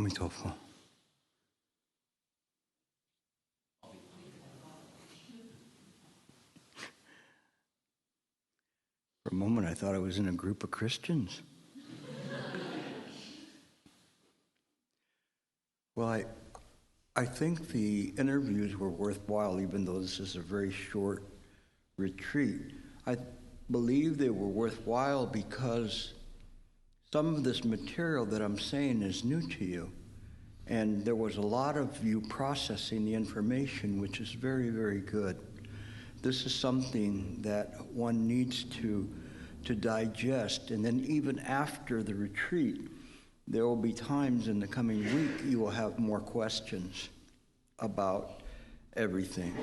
Amitofo. For a moment, I thought I was in a group of Christians. Well, I think the interviews were worthwhile, even though this is a very short retreat. I believe they were worthwhile because some of this material that I'm saying is new to you. And there was a lot of you processing the information, which is very, very good. This is something that one needs to digest. And then even after the retreat, there will be times in the coming week you will have more questions about everything.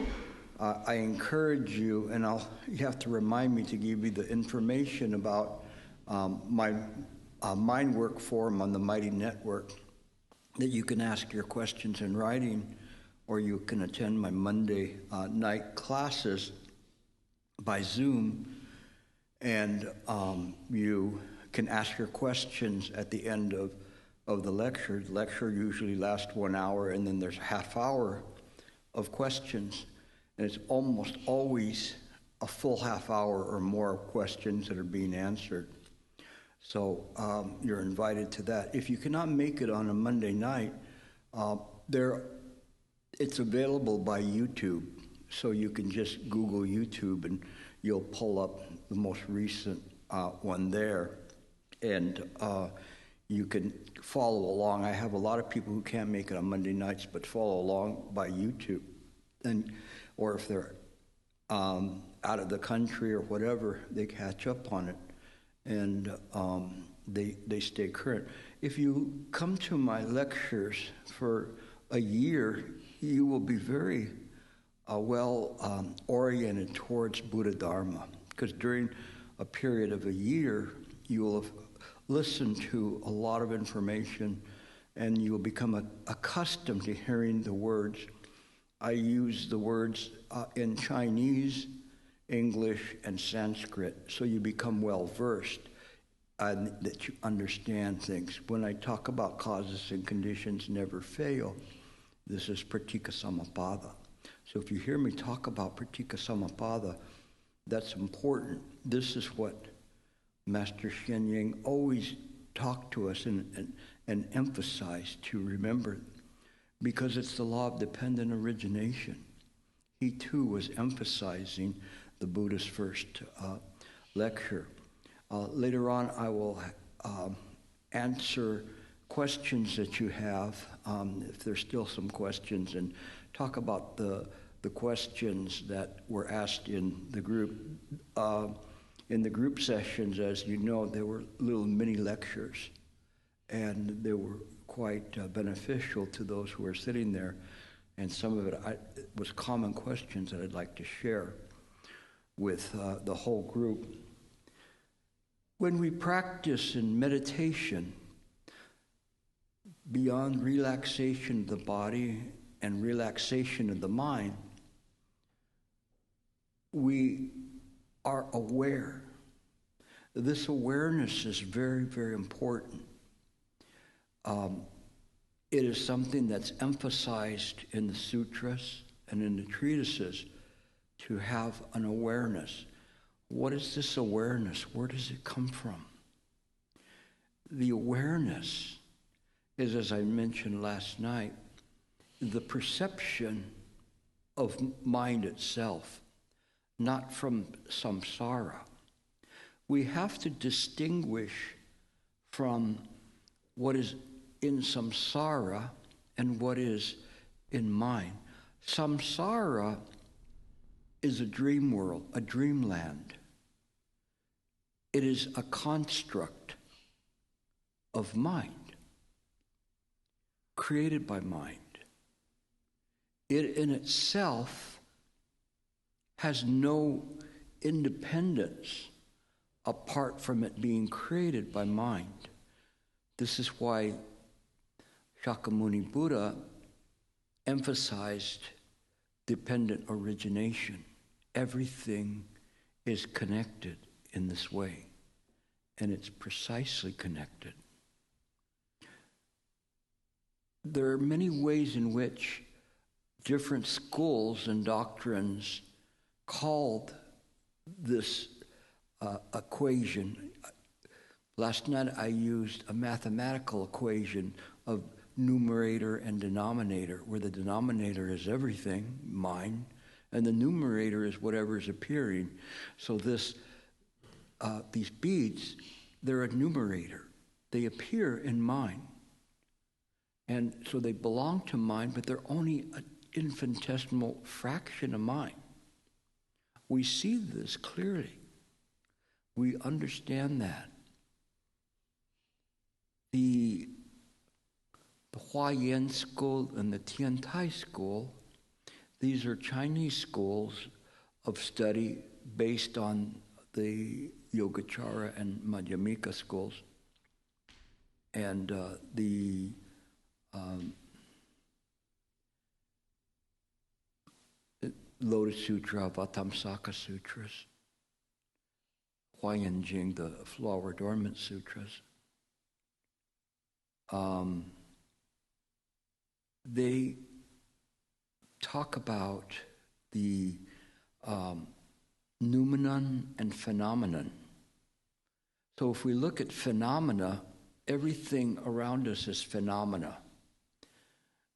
I encourage you, and you have to remind me to give you the information about my Mind Work Forum on the Mighty Network, that you can ask your questions in writing, or you can attend my Monday night classes by Zoom, and you can ask your questions at the end of the lecture. The lecture usually lasts 1 hour, and then there's a half hour of questions, and it's almost always a full half hour or more of questions that are being answered. So you're invited to that. If you cannot make it on a Monday night, it's available by YouTube. So you can just Google YouTube and you'll pull up the most recent one there. And you can follow along. I have a lot of people who can't make it on Monday nights, but follow along by YouTube. Or if they're out of the country or whatever, they catch up on it. And they stay current. If you come to my lectures for a year, you will be very oriented towards Buddha Dharma, because during a period of a year, you will have listened to a lot of information, and you will become accustomed to hearing the words. I use the words in Chinese, English, and Sanskrit, so you become well-versed and that you understand things. When I talk about causes and conditions never fail, this is Pratika Samappada. So if you hear me talk about Pratika Samappada, that's important. This is what Master Sheng always talked to us and emphasized to remember, because it's the law of dependent origination. He too was emphasizing the Buddha's first lecture. Later on, I will answer questions that you have, if there's still some questions, and talk about the questions that were asked in the group. In the group sessions, as you know, there were little mini lectures, and they were quite beneficial to those who were sitting there. And some of it was common questions that I'd like to share with the whole group. When we practice in meditation, beyond relaxation of the body and relaxation of the mind, we are aware. This awareness is very, very important. It is something that's emphasized in the sutras and in the treatises, to have an awareness. What is this awareness? Where does it come from? The awareness is, as I mentioned last night, the perception of mind itself, not from samsara. We have to distinguish from what is in samsara and what is in mind. Samsara is a dream world, a dreamland. It is a construct of mind, created by mind. It in itself has no independence apart from it being created by mind. This is why Shakyamuni Buddha emphasized dependent origination. Everything is connected in this way, and it's precisely connected. there are many ways in which different schools and doctrines called this equation. Last night I used a mathematical equation of numerator and denominator, where the denominator is everything, mind, and the numerator is whatever is appearing. So these beads, they're a numerator. They appear in mind. And so they belong to mind, but they're only an infinitesimal fraction of mind. We see this clearly. We understand that. The Huayan school and the Tiantai school, these are Chinese schools of study based on the Yogacara and Madhyamika schools. And the Lotus Sutra, Vatamsaka Sutras, Huayan Jing, the Flower Dormant Sutras. They talk about the noumenon and phenomenon. So if we look at phenomena, everything around us is phenomena.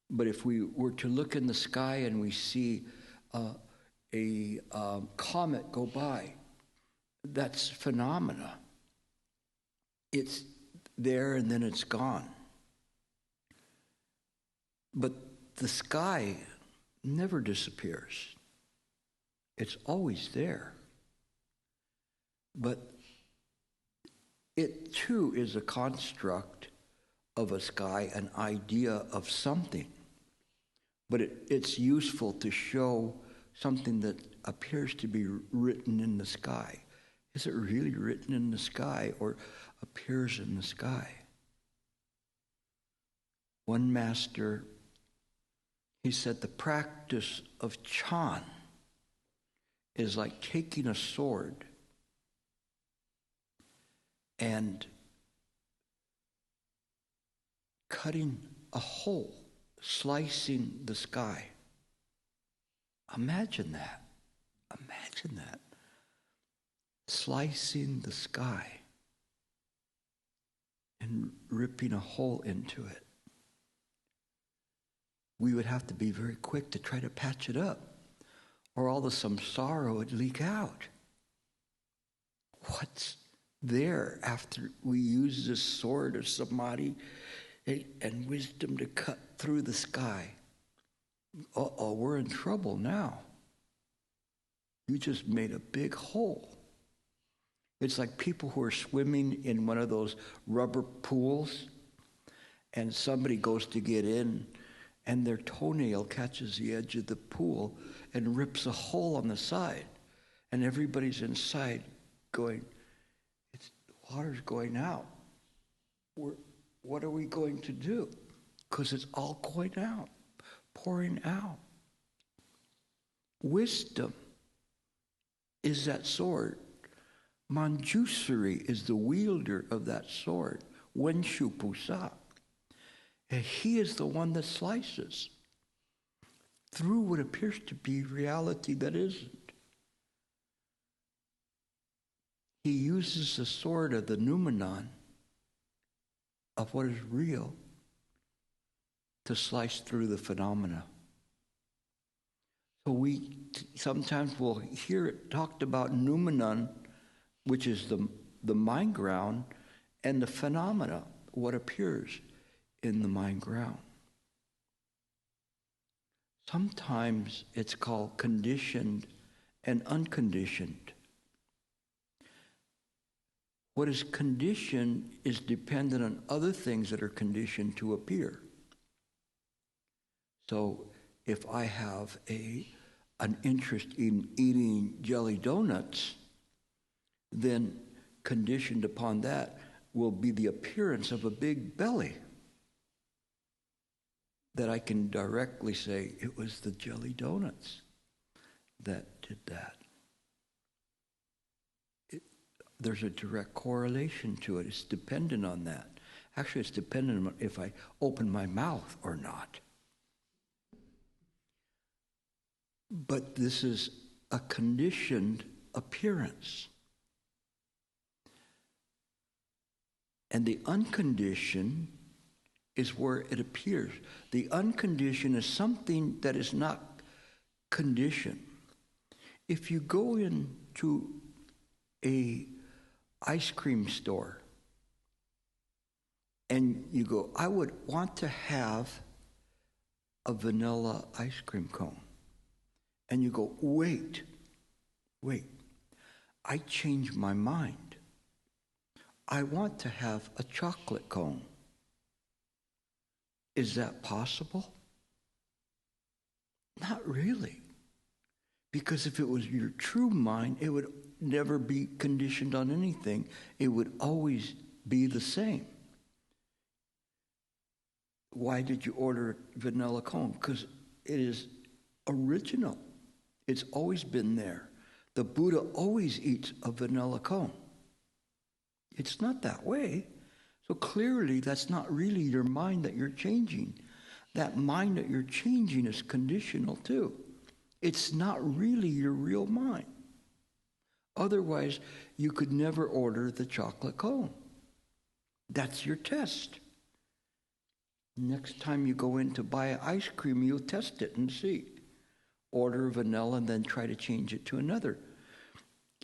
But if we were to look in the sky and we see a comet go by, that's phenomena. It's there and then it's gone. But the sky never disappears. It's always there. But it too is a construct of a sky, an idea of something. But it's useful to show something that appears to be written in the sky. Is it really written in the sky or appears in the sky? One master, he said, the practice of Chan is like taking a sword and cutting a hole, slicing the sky. Imagine that. Imagine that. Slicing the sky and ripping a hole into it. We would have to be very quick to try to patch it up, or all the samsara would leak out. What's there after we use this sword of samadhi and wisdom to cut through the sky? Uh-oh, we're in trouble now. You just made a big hole. It's like people who are swimming in one of those rubber pools, and somebody goes to get in, and their toenail catches the edge of the pool and rips a hole on the side. And everybody's inside going, water's going out. What are we going to do? Because it's all going out, pouring out. Wisdom is that sword. Manjusri is the wielder of that sword. Wenshu Pusa. And he is the one that slices through what appears to be reality that isn't. He uses the sword of the noumenon, of what is real, to slice through the phenomena. So we sometimes will hear it talked about noumenon, which is the mind ground, and the phenomena, what appears in the mind ground. Sometimes it's called conditioned and unconditioned. What is conditioned is dependent on other things that are conditioned to appear. So if I have an interest in eating jelly donuts, then conditioned upon that will be the appearance of a big belly. That I can directly say it was the jelly donuts that did that. There's a direct correlation to it. It's dependent on that. Actually, it's dependent on if I open my mouth or not. But this is a conditioned appearance. And the unconditioned is where it appears. The unconditioned is something that is not conditioned. If you go into a ice cream store and you go, I would want to have a vanilla ice cream cone. And you go, wait, I changed my mind. I want to have a chocolate cone. Is that possible? Not really. Because if it was your true mind, it would never be conditioned on anything. It would always be the same. Why did you order a vanilla cone? Because it is original. It's always been there. The Buddha always eats a vanilla cone. It's not that way. So clearly, that's not really your mind that you're changing. That mind that you're changing is conditional too. It's not really your real mind. Otherwise, you could never order the chocolate cone. That's your test. Next time you go in to buy ice cream, you'll test it and see. Order vanilla and then try to change it to another.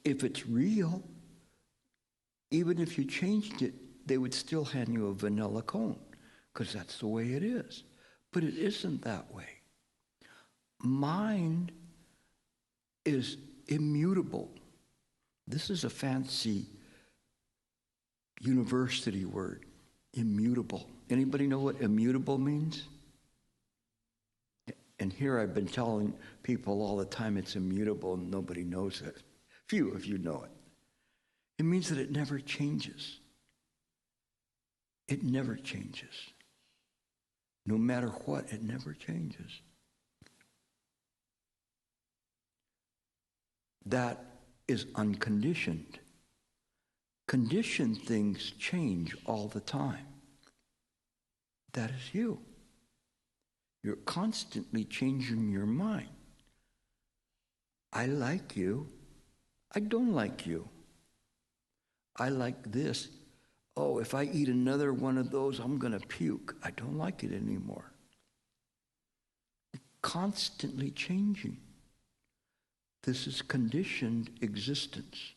If it's real, even if you changed it, they would still hand you a vanilla cone because that's the way it is. But it isn't that way. Mind is immutable. This is a fancy university word, immutable. Anybody know what immutable means? And here I've been telling people all the time it's immutable and nobody knows it. Few of you know it. It means that it never changes. It never changes. No matter what, it never changes. That is unconditioned. Conditioned things change all the time. That is you. You're constantly changing your mind. I like you. I don't like you. I like this. Oh, if I eat another one of those, I'm going to puke. I don't like it anymore. Constantly changing. This is conditioned existence.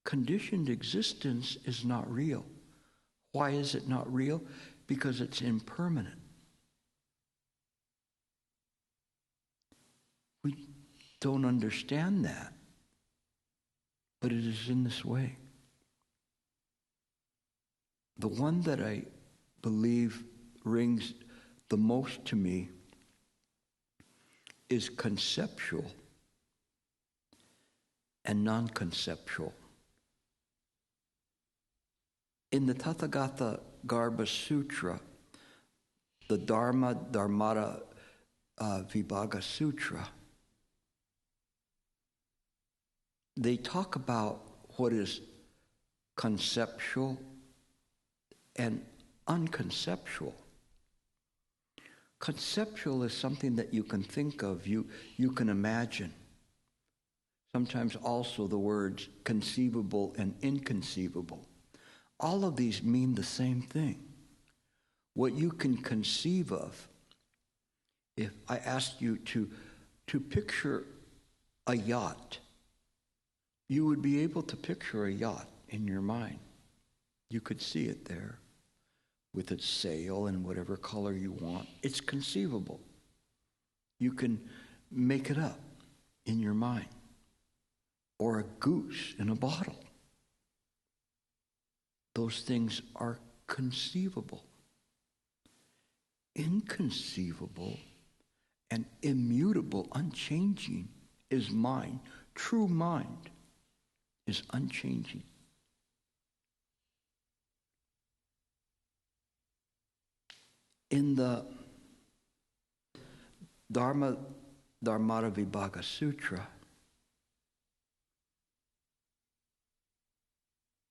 Conditioned existence is not real. Why is it not real? Because it's impermanent. We don't understand that, but it is in this way. The one that I believe rings the most to me is conceptual and non-conceptual. In the Tathagata Garbha Sutra, the Dharma, Dharmata Vibhaga Sutra, they talk about what is conceptual and unconceptual. Conceptual is something that you can think of, you can imagine. Sometimes also the words conceivable and inconceivable. All of these mean the same thing. What you can conceive of, if I asked you to picture a yacht, you would be able to picture a yacht in your mind. You could see it there with its sail and whatever color you want. It's conceivable. You can make it up in your mind. Or a goose in a bottle. Those things are conceivable. Inconceivable and immutable, unchanging is mind. True mind is unchanging. In the Dharma, Dharmata Vibhaga Sutra,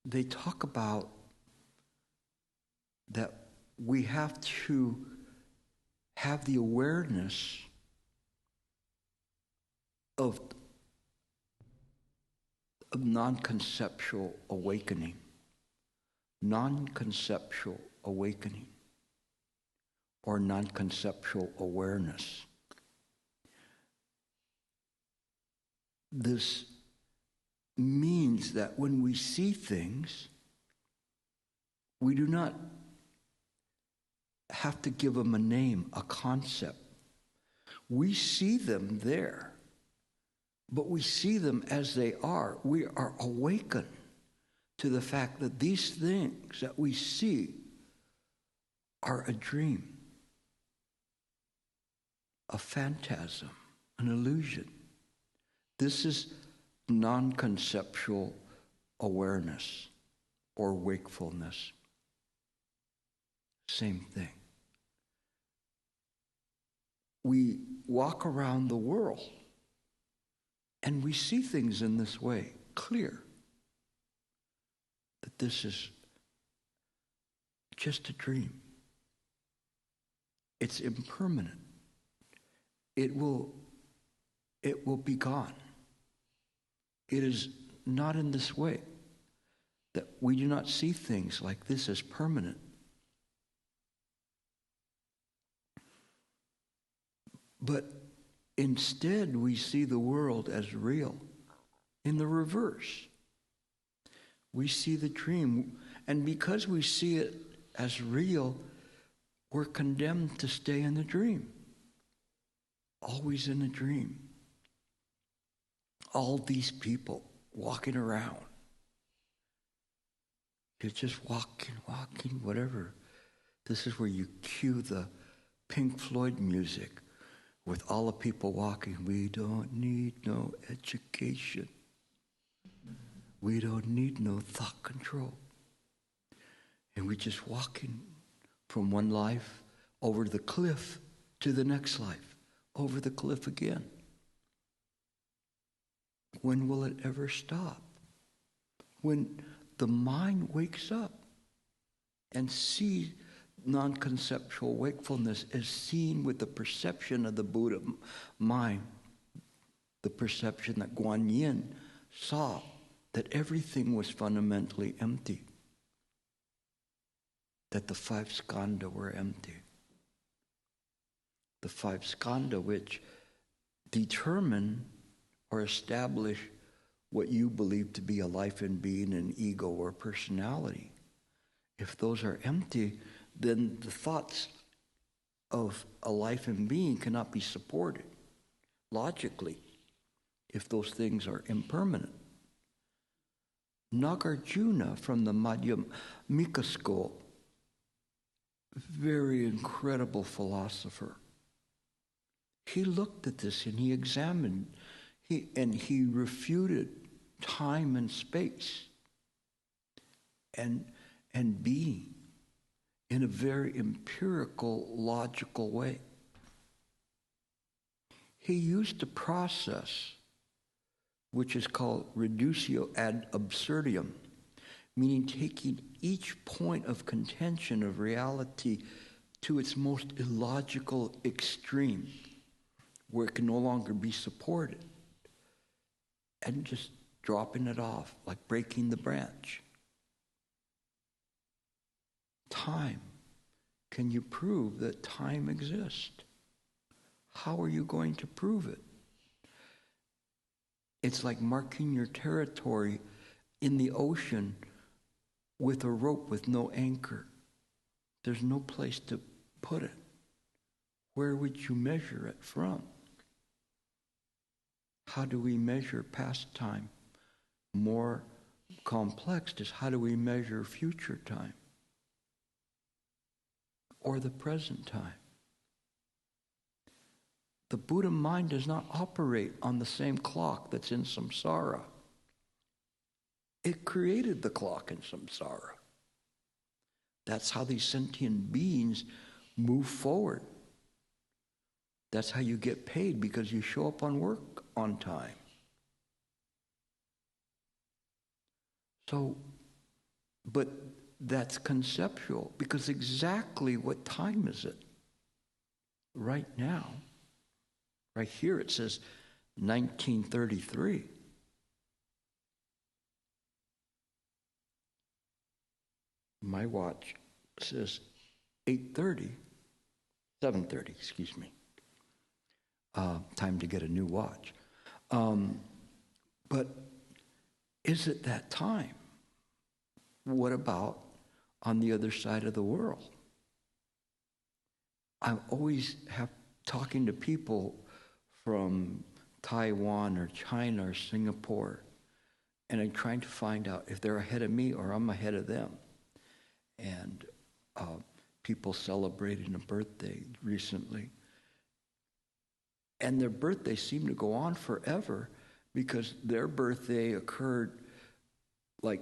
they talk about that we have to have the awareness of non-conceptual awakening. Non-conceptual awakening, or non-conceptual awareness. This means that when we see things, we do not have to give them a name, a concept. We see them there, but we see them as they are. We are awakened to the fact that these things that we see are a dream, a phantasm, an illusion. This is non-conceptual awareness or wakefulness. Same thing. We walk around the world and we see things in this way, clear that this is just a dream. It's impermanent. It will be gone. It is not in this way that we do not see things like this as permanent. But instead, we see the world as real. In the reverse, we see the dream. And because we see it as real, we're condemned to stay in the dream. Always in a dream. All these people walking around. You're just walking, whatever. This is where you cue the Pink Floyd music with all the people walking. We don't need no education. We don't need no thought control. And we're just walking from one life over the cliff to the next life, over the cliff again. When will it ever stop? When the mind wakes up and sees non-conceptual wakefulness as seen with the perception of the Buddha mind, the perception that Guan Yin saw, that everything was fundamentally empty, that the five skandha were empty. The five skandha which determine or establish what you believe to be a life and being, an ego or personality. If those are empty, then the thoughts of a life and being cannot be supported logically if those things are impermanent. Nagarjuna from the Madhyamika school, very incredible philosopher. He looked at this and he examined, he refuted time and space and being in a very empirical, logical way. He used a process which is called reductio ad absurdum, meaning taking each point of contention of reality to its most illogical extreme, where it can no longer be supported, and just dropping it off, like breaking the branch. Time. Can you prove that time exists? How are you going to prove it? It's like marking your territory in the ocean with a rope with no anchor. There's no place to put it. Where would you measure it from? How do we measure past time? More complex is how do we measure future time? Or the present time? The Buddha mind does not operate on the same clock that's in samsara. It created the clock in samsara. That's how these sentient beings move forward. That's how you get paid, because you show up on work on time. So, but that's conceptual, because exactly what time is it? Right now. Right here it says 1933. My watch says 8:30, 7:30, excuse me. Time to get a new watch. But is it that time? What about on the other side of the world? I always have talking to people from Taiwan or China or Singapore, and I'm trying to find out if they're ahead of me or I'm ahead of them. And people celebrating a birthday recently. And their birthdays seem to go on forever because their birthday occurred like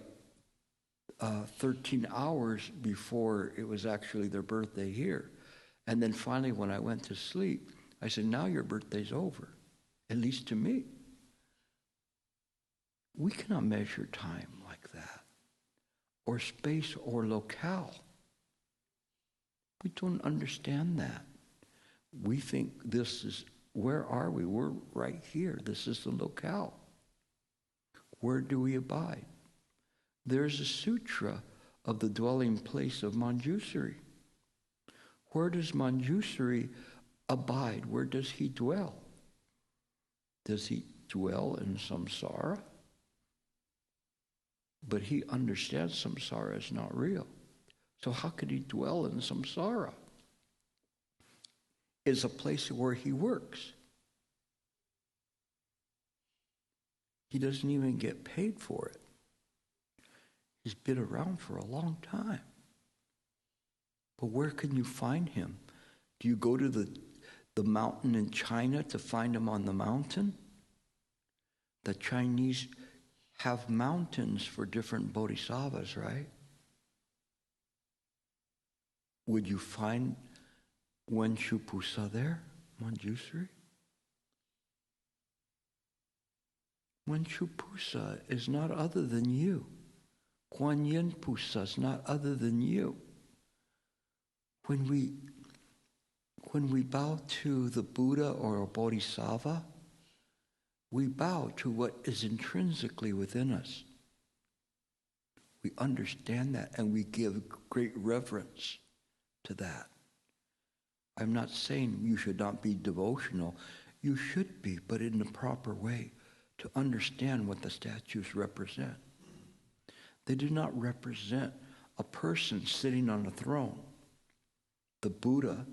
13 hours before it was actually their birthday here. And then finally when I went to sleep, I said, now your birthday's over, at least to me. We cannot measure time like that, or space or locale. We don't understand that. We think this is, where are we? We're right here. This is the locale. Where do we abide? There's a sutra of the dwelling place of Manjusri. Where does Manjusri abide? Where does he dwell? Does he dwell in samsara? But he understands samsara is not real. So how could he dwell in samsara? It's a place where he works. He doesn't even get paid for it. He's been around for a long time. But where can you find him? Do you go to the mountain in China to find him on the mountain? The Chinese have mountains for different bodhisattvas, right? Would you find Wen Shupusa there, Manjusri? Wen Shupusa is not other than you. Kuan Yin Pusa is not other than you. When we bow to the Buddha or a bodhisattva, we bow to what is intrinsically within us. We understand that and we give great reverence to that. I'm not saying you should not be devotional. You should be, but in the proper way, to understand what the statues represent. They do not represent a person sitting on a throne. The Buddha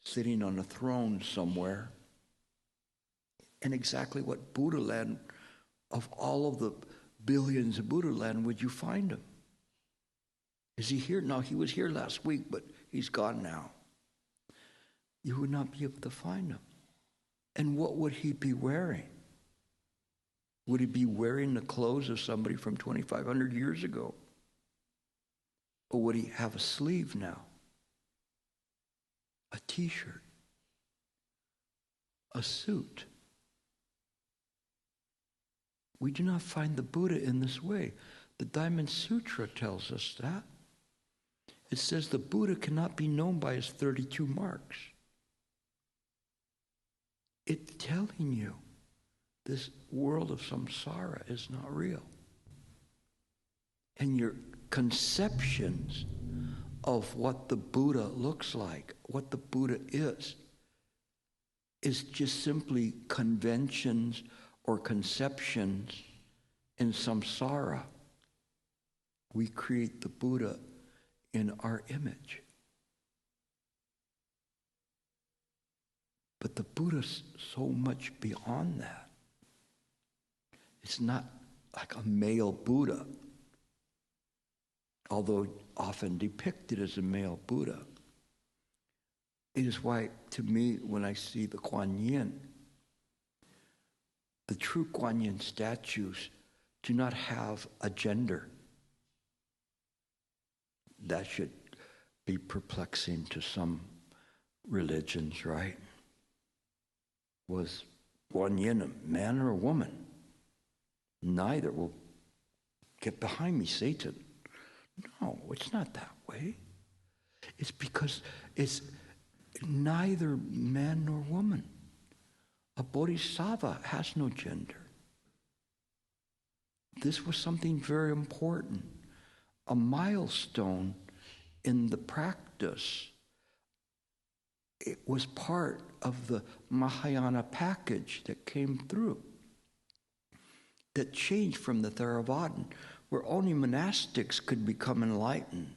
sitting on a throne somewhere. And exactly what Buddha land, of all of the billions of Buddha land, would you find him? Is he here? No, he was here last week, but he's gone now. You would not be able to find him. And what would he be wearing? Would he be wearing the clothes of somebody from 2,500 years ago? Or would he have a sleeve now? A t-shirt? A suit? We do not find the Buddha in this way. The Diamond Sutra tells us that. It says the Buddha cannot be known by his 32 marks. It's telling you this world of samsara is not real. And your conceptions of what the Buddha looks like, what the Buddha is just simply conventions or conceptions in samsara. We create the Buddha in our image. But the Buddha's so much beyond that. It's not like a male Buddha, although often depicted as a male Buddha. It is why, to me, when I see the Kuan Yin, the true Kuan Yin statues do not have a gender. That should be perplexing to some religions, right? Was Kuan Yin a man or a woman? Neither. Well, get behind me, Satan. No, it's not that way. It's because it's neither man nor woman. A bodhisattva has no gender. This was something very important, a milestone in the practice. It was part of the Mahayana package that came through, that changed from the Theravadan, where only monastics could become enlightened.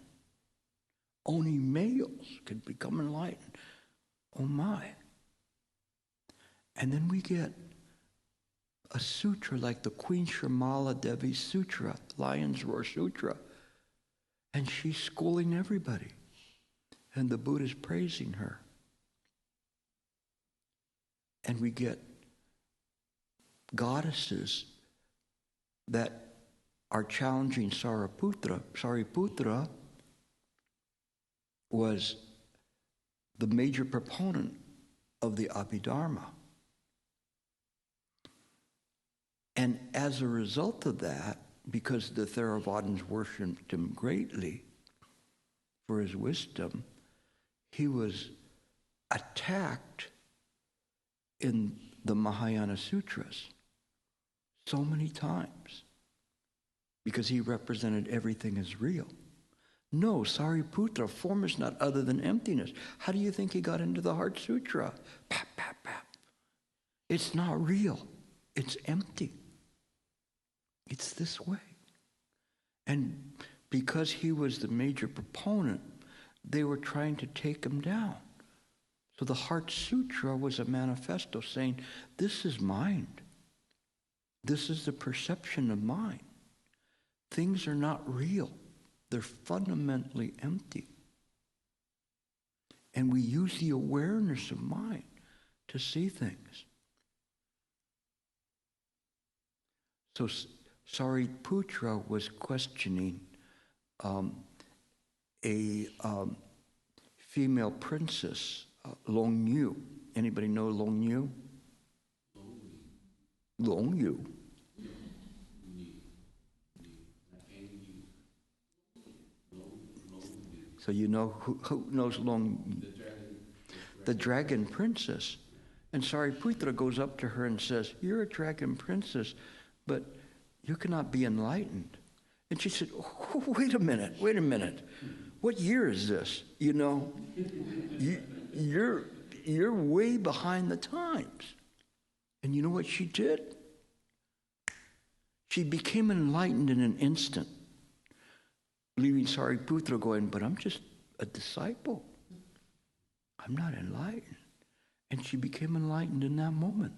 Only males could become enlightened. Oh my. And then we get a sutra like the Queen Shamala Devi Sutra, Lion's Roar Sutra, and she's schooling everybody. And the Buddha's praising her. And we get goddesses that are challenging Sariputra. Sariputra was the major proponent of the Abhidharma. And as a result of that, because the Theravadins worshipped him greatly for his wisdom, he was attacked in the Mahayana Sutras so many times because he represented everything as real. No, Sariputra, form is not other than emptiness. How do you think he got into the Heart Sutra? Pap, pap, pap. It's not real. It's empty. It's this way. And because he was the major proponent, they were trying to take him down. So the Heart Sutra was a manifesto saying, this is mind. This is the perception of mind. Things are not real. They're fundamentally empty. And we use the awareness of mind to see things. So Sariputra was questioning a female princess, Long Yu. Anybody know Long Yu? Long Yu. So you know who knows Long? The dragon princess. And Sariputra goes up to her and says, "You're a dragon princess, but you cannot be enlightened." And she said, "Oh, wait a minute. What year is this? You know, you're way behind the times." And you know what she did? She became enlightened in an instant, leaving Sariputra going, "But I'm just a disciple. I'm not enlightened." And she became enlightened in that moment.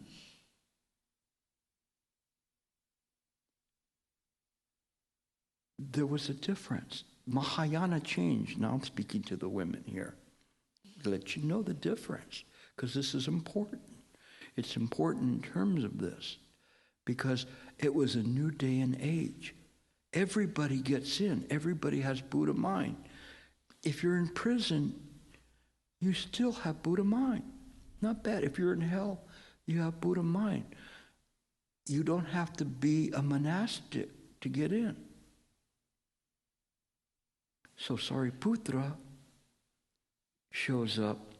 There was a difference. Mahayana changed. Now I'm speaking to the women here, to let you know the difference, because this is important. It's important in terms of this, because it was a new day and age. Everybody gets in. Everybody has Buddha mind. If you're in prison, you still have Buddha mind. Not bad. If you're in hell, you have Buddha mind. You don't have to be a monastic to get in. So Sariputra shows up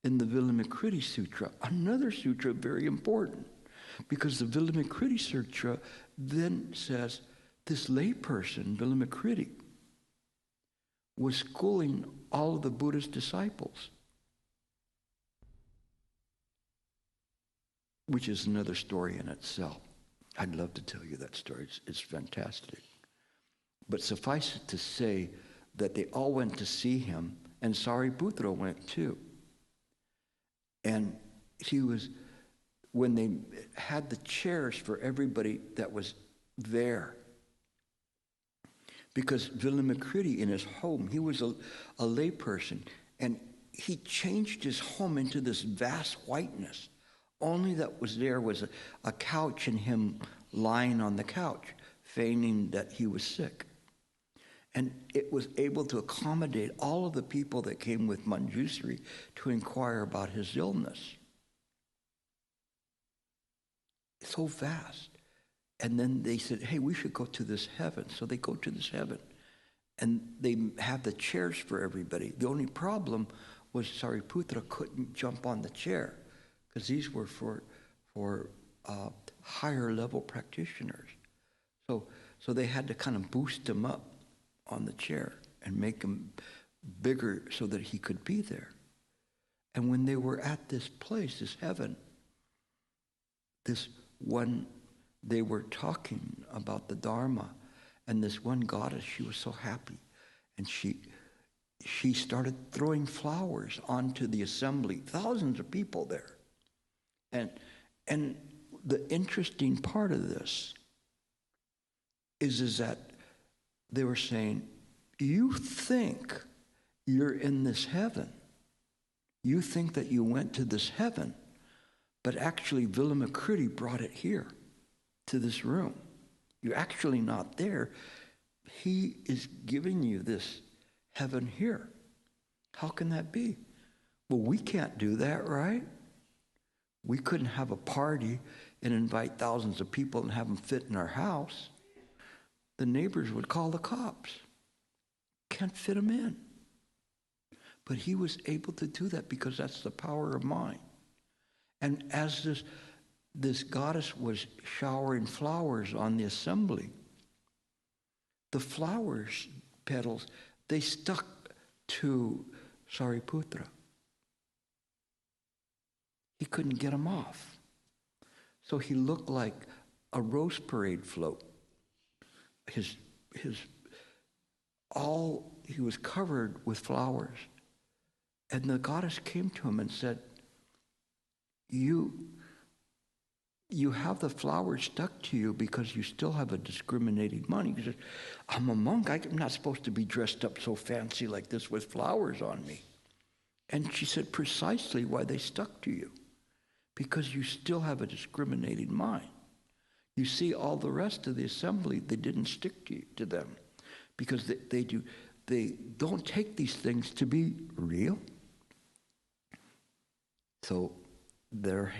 in the Vilamakritti Sutra, another sutra very important, because the Vilamakritti Sutra then says this layperson, Vilamakritti, was schooling all of the Buddha's disciples, which is another story in itself. I'd love to tell you that story. It's fantastic. But suffice it to say that they all went to see him, and Sariputra went too. And he was, when they had the chairs for everybody that was there, because Vilamakritti in his home, he was a layperson, and he changed his home into this vast whiteness. Only that was there was a couch and him lying on the couch, feigning that he was sick. And it was able to accommodate all of the people that came with Manjusri to inquire about his illness. It's so vast. And then they said, "Hey, we should go to this heaven." So they go to this heaven. And they have the chairs for everybody. The only problem was Sariputra couldn't jump on the chair because these were for higher level practitioners. So they had to kind of boost him up on the chair and make him bigger so that he could be there. And when they were at this place, this heaven, they were talking about the Dharma, and this one goddess, she was so happy, and she started throwing flowers onto the assembly, thousands of people there. And the interesting part of this is that they were saying, you think you're in this heaven. You think that you went to this heaven, but actually Vilamakruti brought it here to this room. You're actually not there. He is giving you this heaven here. How can that be? Well, we can't do that, right? We couldn't have a party and invite thousands of people and have them fit in our house. The neighbors would call the cops. Can't fit them in. But he was able to do that because that's the power of mind. And as this goddess was showering flowers on the assembly, the flowers petals, they stuck to Sariputra. He couldn't get them off. So he looked like a rose parade float. He was covered with flowers. And the goddess came to him and said, you have the flowers stuck to you because you still have a discriminating mind. He said, I'm a monk. I'm not supposed to be dressed up so fancy like this with flowers on me. And she said, precisely why they stuck to you. Because you still have a discriminating mind. You see, all the rest of the assembly, they didn't stick to them. Because they don't take these things to be real. So they're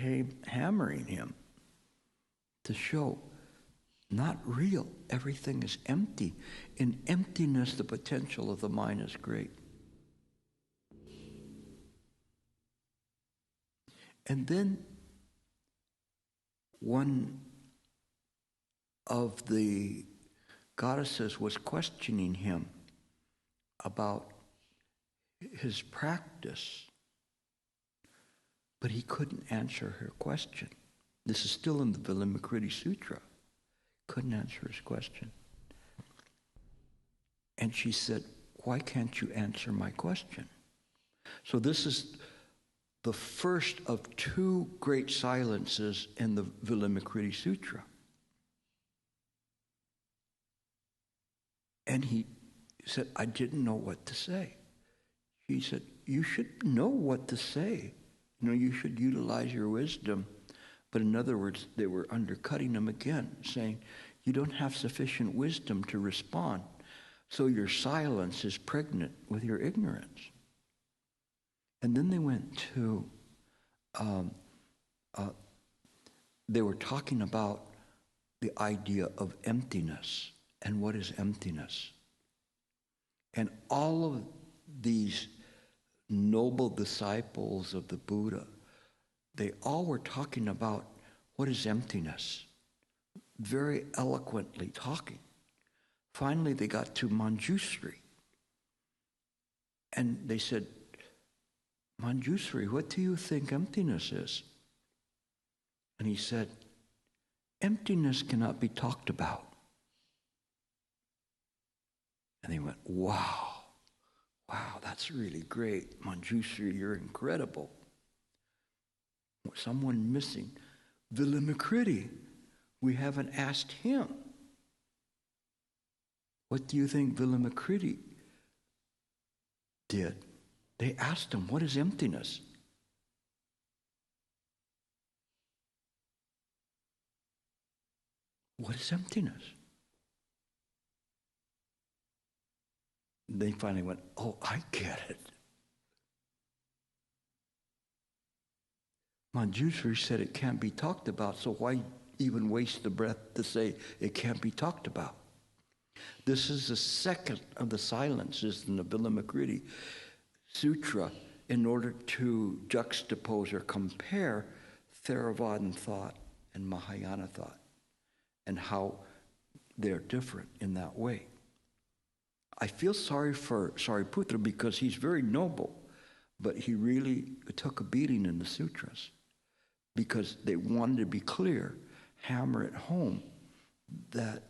hammering him to show, not real. Everything is empty. In emptiness, the potential of the mind is great. And then one of the goddesses was questioning him about his practice, but he couldn't answer her question. This is still in the Vilamakruti Sutra. Couldn't answer his question. And she said, why can't you answer my question? So this is the first of two great silences in the Vilamakruti Sutra. And he said, I didn't know what to say. She said, you should know what to say. You should utilize your wisdom. But in other words, they were undercutting him again, saying, you don't have sufficient wisdom to respond, so your silence is pregnant with your ignorance. And then they went to, they were talking about the idea of emptiness and what is emptiness. And all of these noble disciples of the Buddha, they all were talking about what is emptiness, very eloquently talking. Finally, they got to Manjusri. And they said, Manjusri, what do you think emptiness is? And he said, emptiness cannot be talked about. And they went, wow, that's really great. Manjusri, you're incredible. Someone missing. Vilamakruti, we haven't asked him. What do you think Vilamakruti did? They asked him, what is emptiness? What is emptiness? They finally went, oh, I get it. Manjusri said it can't be talked about, so why even waste the breath to say it can't be talked about? This is the second of the silences in the Vilamakruti Sutra in order to juxtapose or compare Theravadan thought and Mahayana thought and how they're different in that way. I feel sorry for Sariputra because he's very noble, but he really took a beating in the sutras because they wanted to be clear, hammer it home, that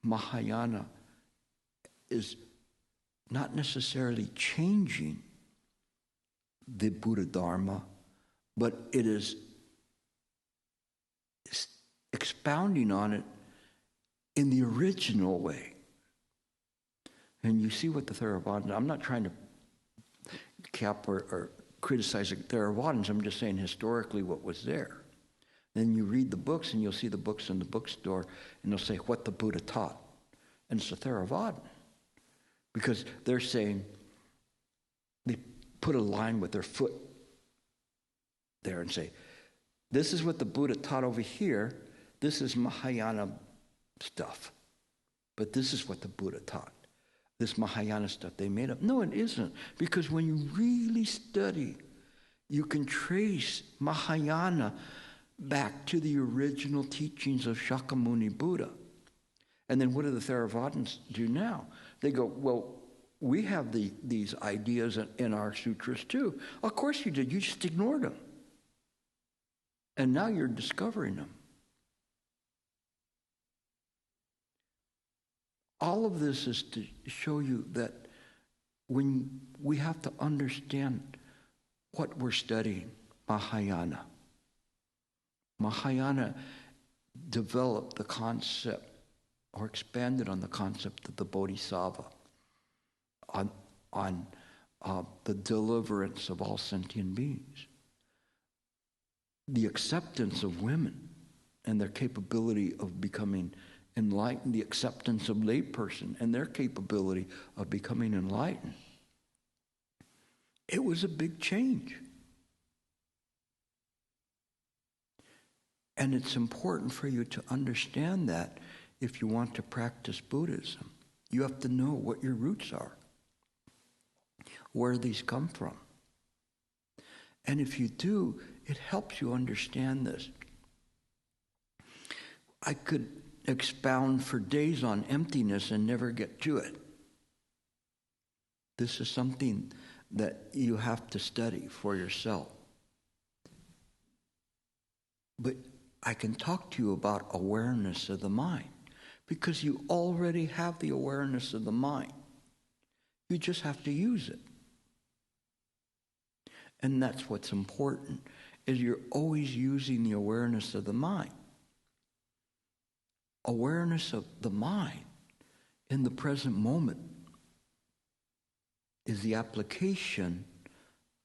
Mahayana is not necessarily changing the Buddha Dharma, but it is expounding on it in the original way. And you see what the Theravadins, I'm not trying to cap or criticize the Theravadins, I'm just saying historically what was there. Then you read the books and you'll see the books in the bookstore and they'll say what the Buddha taught. And it's a Theravada. Because they're saying, they put a line with their foot there and say, this is what the Buddha taught over here, this is Mahayana stuff. But this is what the Buddha taught. This Mahayana stuff they made up. No, it isn't. Because when you really study, you can trace Mahayana back to the original teachings of Shakyamuni Buddha. And then what do the Theravadins do now? They go, well, we have these ideas in our sutras too. Of course you did. You just ignored them. And now you're discovering them. All of this is to show you that when we have to understand what we're studying, Mahayana. Mahayana developed the concept or expanded on the concept of the Bodhisattva, on the deliverance of all sentient beings. The acceptance of women and their capability of becoming enlightened, the acceptance of layperson and their capability of becoming enlightened. It was a big change. And it's important for you to understand that if you want to practice Buddhism. You have to know what your roots are, where these come from. And if you do, it helps you understand this. I could expound for days on emptiness and never get to it. This is something that you have to study for yourself. But I can talk to you about awareness of the mind because you already have the awareness of the mind. You just have to use it. And that's what's important, is you're always using the awareness of the mind. Awareness of the mind in the present moment is the application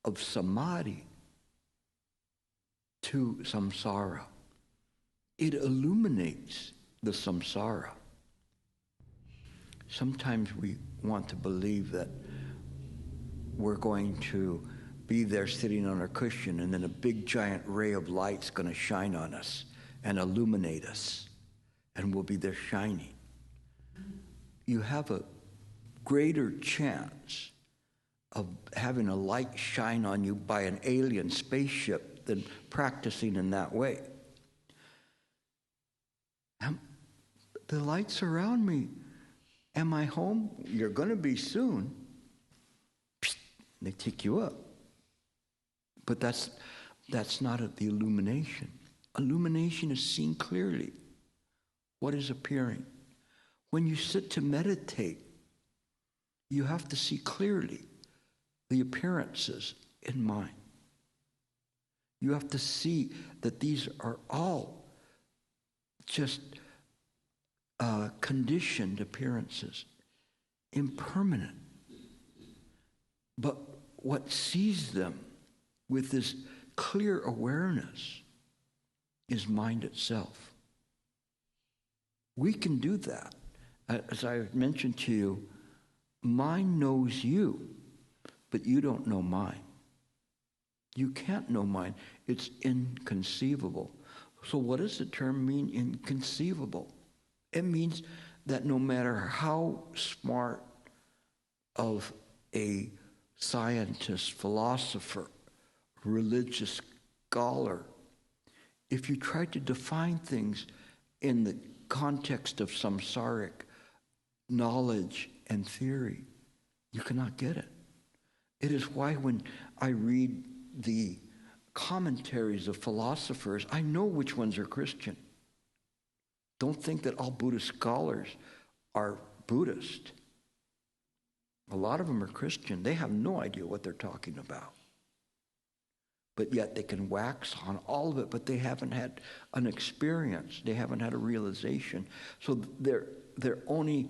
of samadhi to samsara. It illuminates the samsara. Sometimes we want to believe that we're going to be there sitting on our cushion and then a big giant ray of light's going to shine on us and illuminate us. And we'll be there shining. You have a greater chance of having a light shine on you by an alien spaceship than practicing in that way. The light's around me. Am I home? You're going to be soon. They take you up. But that's not the illumination. Illumination is seeing clearly what is appearing. When you sit to meditate, you have to see clearly the appearances in mind. You have to see that these are all just conditioned appearances, impermanent. But what sees them with this clear awareness is mind itself. We can do that. As I mentioned to you, mind knows you, but you don't know mind. You can't know mind. It's inconceivable. So what does the term mean, inconceivable? It means that no matter how smart of a scientist, philosopher, religious scholar, if you try to define things in the context of samsaric knowledge and theory, you cannot get it. It is why when I read the commentaries of philosophers, I know which ones are Christian. Don't think that all Buddhist scholars are Buddhist. A lot of them are Christian. They have no idea what they're talking about. But yet they can wax on all of it, but they haven't had an experience. They haven't had a realization. So they're only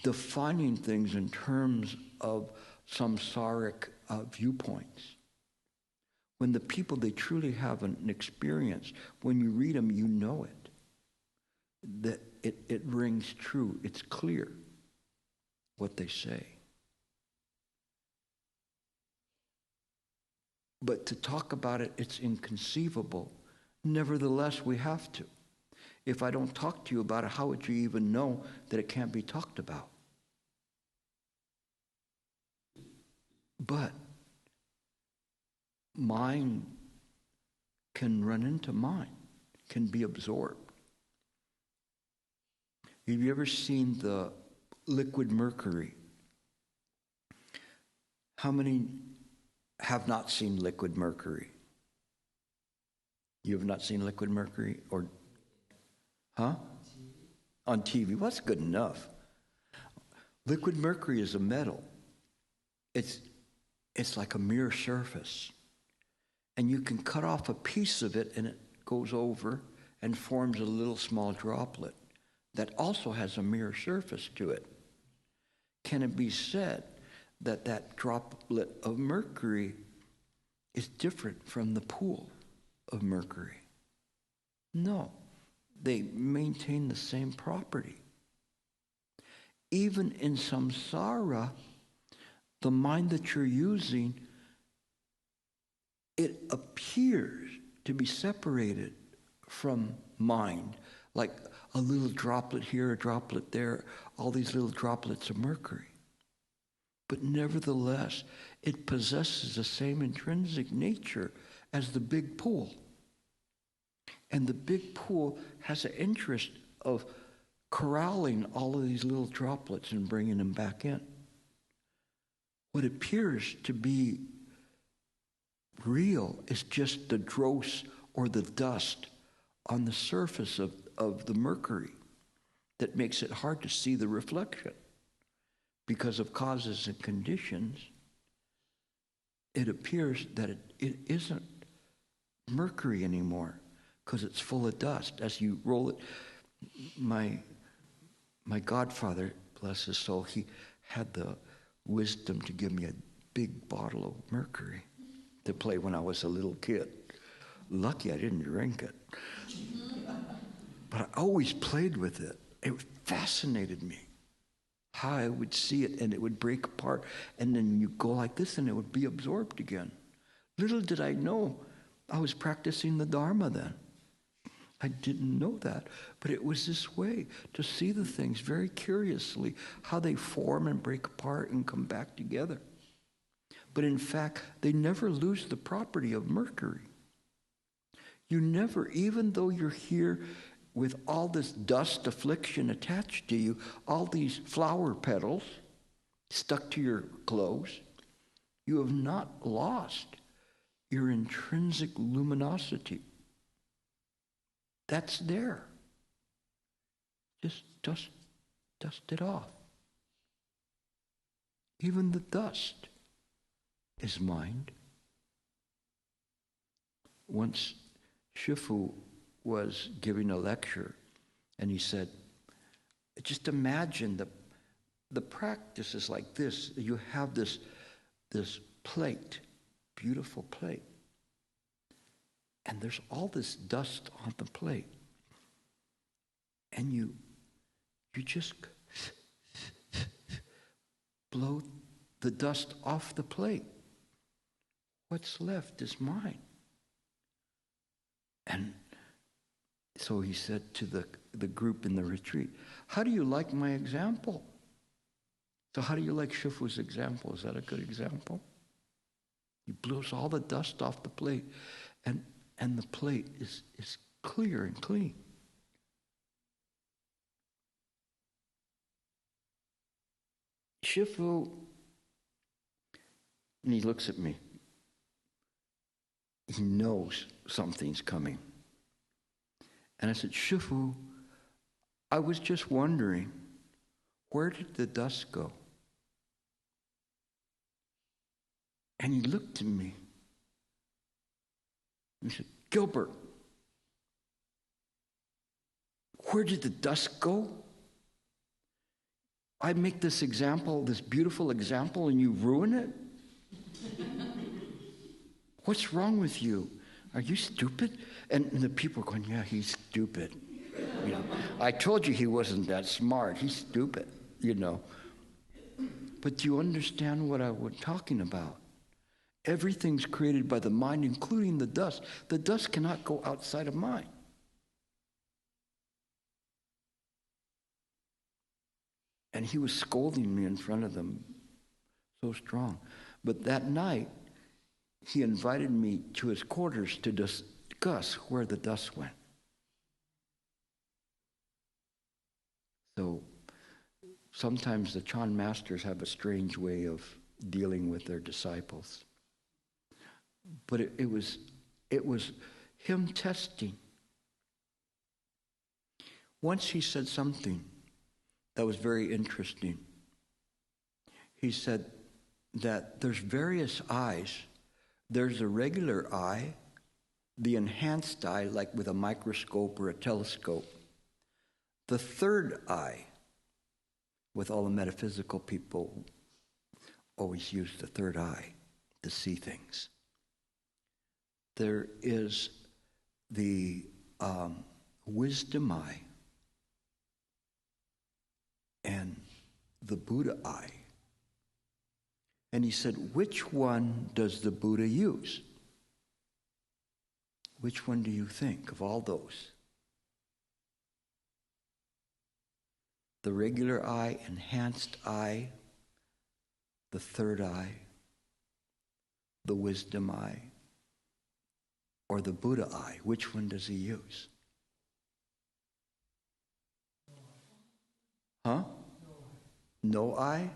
defining things in terms of samsaric viewpoints. When the people, they truly have an experience, when you read them, you know it. That it rings true. It's clear what they say. But to talk about it, it's inconceivable. Nevertheless, we have to. If I don't talk to you about it, how would you even know that it can't be talked about? But mind can run into mind, can be absorbed. Have you ever seen the liquid mercury? How many have not seen liquid mercury? You have not seen liquid mercury? Or, huh? On TV. Well, that's good enough. Liquid mercury is a metal. It's like a mirror surface. And you can cut off a piece of it and it goes over and forms a little small droplet that also has a mirror surface to it. Can it be said that that droplet of mercury is different from the pool of mercury? No. They maintain the same property. Even in samsara, the mind that you're using, it appears to be separated from mind, like a little droplet here, a droplet there, all these little droplets of mercury. But nevertheless, it possesses the same intrinsic nature as the big pool. And the big pool has an interest of corralling all of these little droplets and bringing them back in. What appears to be real is just the dross or the dust on the surface of the mercury that makes it hard to see the reflection. Because of causes and conditions, it appears that it isn't mercury anymore because it's full of dust. As you roll it, my godfather, bless his soul, he had the wisdom to give me a big bottle of mercury to play when I was a little kid. Lucky I didn't drink it. But I always played with it. It fascinated me how I would see it and it would break apart and then you go like this and it would be absorbed again. Little did I know I was practicing the Dharma then. I didn't know that, but it was this way, to see the things very curiously, how they form and break apart and come back together. But in fact, they never lose the property of mercury. You never, even though you're here with all this dust affliction attached to you, all these flower petals stuck to your clothes, you have not lost your intrinsic luminosity. That's there. Just dust it off. Even the dust is mind. Once Shifu was giving a lecture and he said, just imagine the practice is like this. You have this plate, beautiful plate. And there's all this dust on the plate. And you just blow the dust off the plate. What's left is mine. And So he said to the group in the retreat, how do you like my example? So how do you like Shifu's example? Is that a good example? He blows all the dust off the plate, and the plate is clear and clean. Shifu, and he looks at me. He knows something's coming. And I said, Shifu, I was just wondering, where did the dust go? And he looked at me. And he said, Gilbert, where did the dust go? I make this example, this beautiful example, and you ruin it? What's wrong with you? Are you stupid? And the people are going, yeah, he's stupid. You know, I told you he wasn't that smart. He's stupid, you know. But do you understand what I was talking about? Everything's created by the mind, including the dust. The dust cannot go outside of mind. And he was scolding me in front of them so strong. But that night, he invited me to his quarters to discuss where the dust went. So sometimes the Chan masters have a strange way of dealing with their disciples. But it was him testing. Once he said something that was very interesting. He said that there's various eyes. There's a regular eye, the enhanced eye, like with a microscope or a telescope. The third eye, with all the metaphysical people, always use the third eye to see things. There is the wisdom eye and the Buddha eye. And he said, which one does the Buddha use? Which one do you think of all those? The regular eye, enhanced eye, the third eye, the wisdom eye, or the Buddha eye? Which one does he use? Huh? No eye?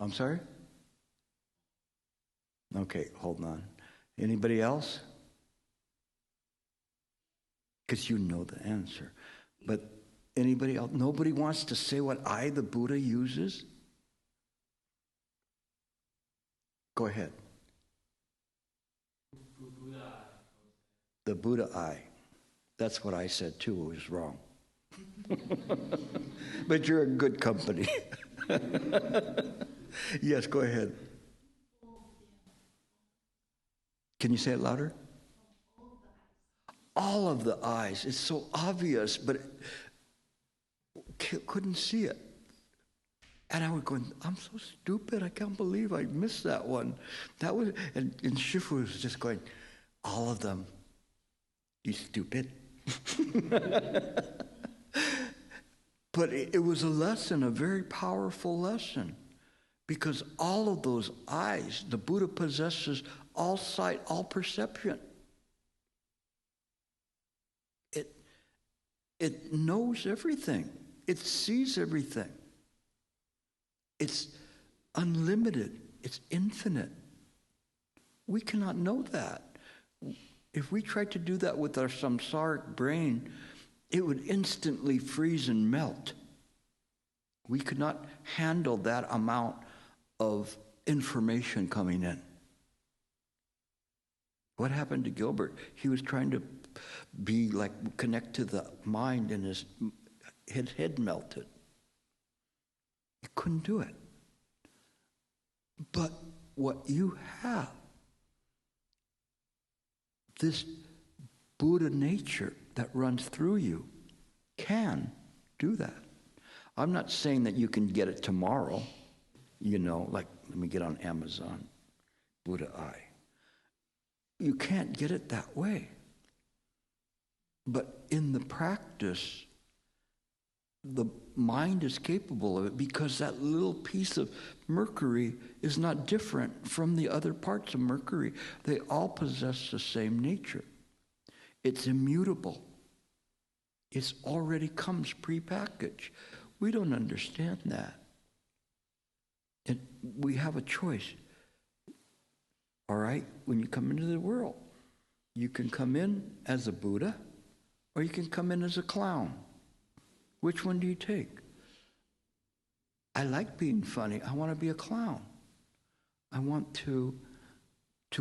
I'm sorry? Okay, hold on. Anybody else? Because you know the answer. But anybody else? Nobody wants to say what eye the Buddha uses? Go ahead. The Buddha eye. That's what I said too. It was wrong. But you're in good company. Yes, go ahead. Can you say it louder? All of the eyes. It's so obvious, but couldn't see it. And I was going, I'm so stupid. I can't believe I missed that one. That was, and Shifu was just going, all of them. You stupid. But it was a lesson, a very powerful lesson, because all of those eyes, the Buddha possesses all sight, all perception. It knows everything. It sees everything. It's unlimited. It's infinite. We cannot know that. If we tried to do that with our samsaric brain, it would instantly freeze and melt. We could not handle that amount of information coming in. What happened to Gilbert? He was trying to be like, connect to the mind, and his head melted. He couldn't do it. But what you have, this Buddha nature that runs through you, can do that. I'm not saying that you can get it tomorrow, like, let me get on Amazon, Buddha eye. you can't get it that way. But in the practice, the mind is capable of it, because that little piece of mercury is not different from the other parts of mercury. They all possess the same nature. It's immutable. It already comes prepackaged. We don't understand that. We have a choice. All right? When you come into the world, you can come in as a Buddha, or you can come in as a clown. Which one do you take? I like being funny. I want to be a clown. I want to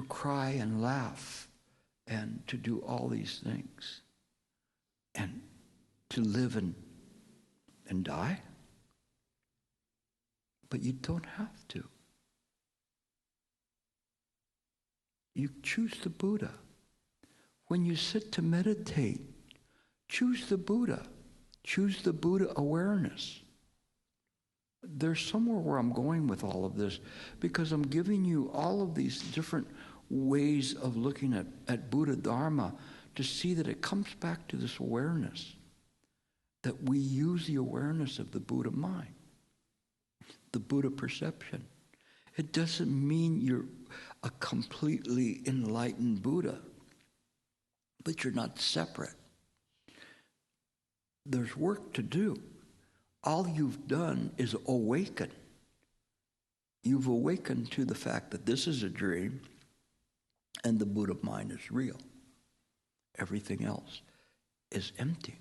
cry and laugh and to do all these things and to live and die. But you don't have to. You choose the Buddha. When you sit to meditate, choose the Buddha. Choose the Buddha awareness. There's somewhere where I'm going with all of this, because I'm giving you all of these different ways of looking at Buddha Dharma to see that it comes back to this awareness, that we use the awareness of the Buddha mind, the Buddha perception. It doesn't mean you're a completely enlightened Buddha, but you're not separate. There's work to do. All you've done is awaken. You've awakened to the fact that this is a dream and the Buddha mind is real. Everything else is empty.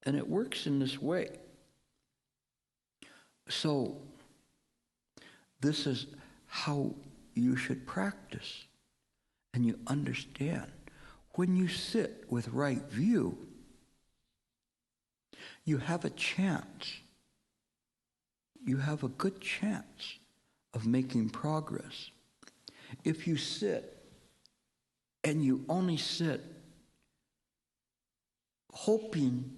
And it works in this way. So, this is how you should practice. And you understand. When you sit with right view, you have a chance. You have a good chance of making progress. If you sit and you only sit hoping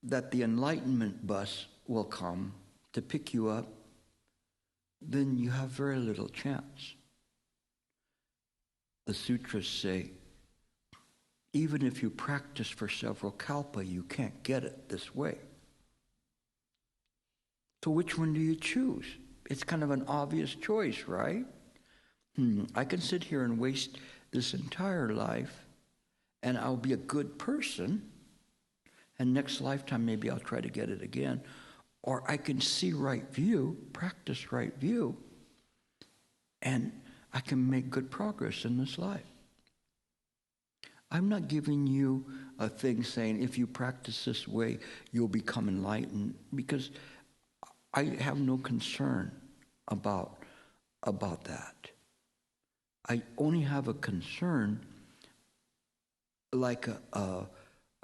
that the enlightenment bus will come to pick you up, then you have very little chance. The sutras say, even if you practice for several kalpa, you can't get it this way. So which one do you choose? It's kind of an obvious choice, right? I can sit here and waste this entire life, and I'll be a good person, and next lifetime maybe I'll try to get it again. Or I can see right view, practice right view, and I can make good progress in this life. I'm not giving you a thing saying if you practice this way, you'll become enlightened, because I have no concern about that. I only have a concern like a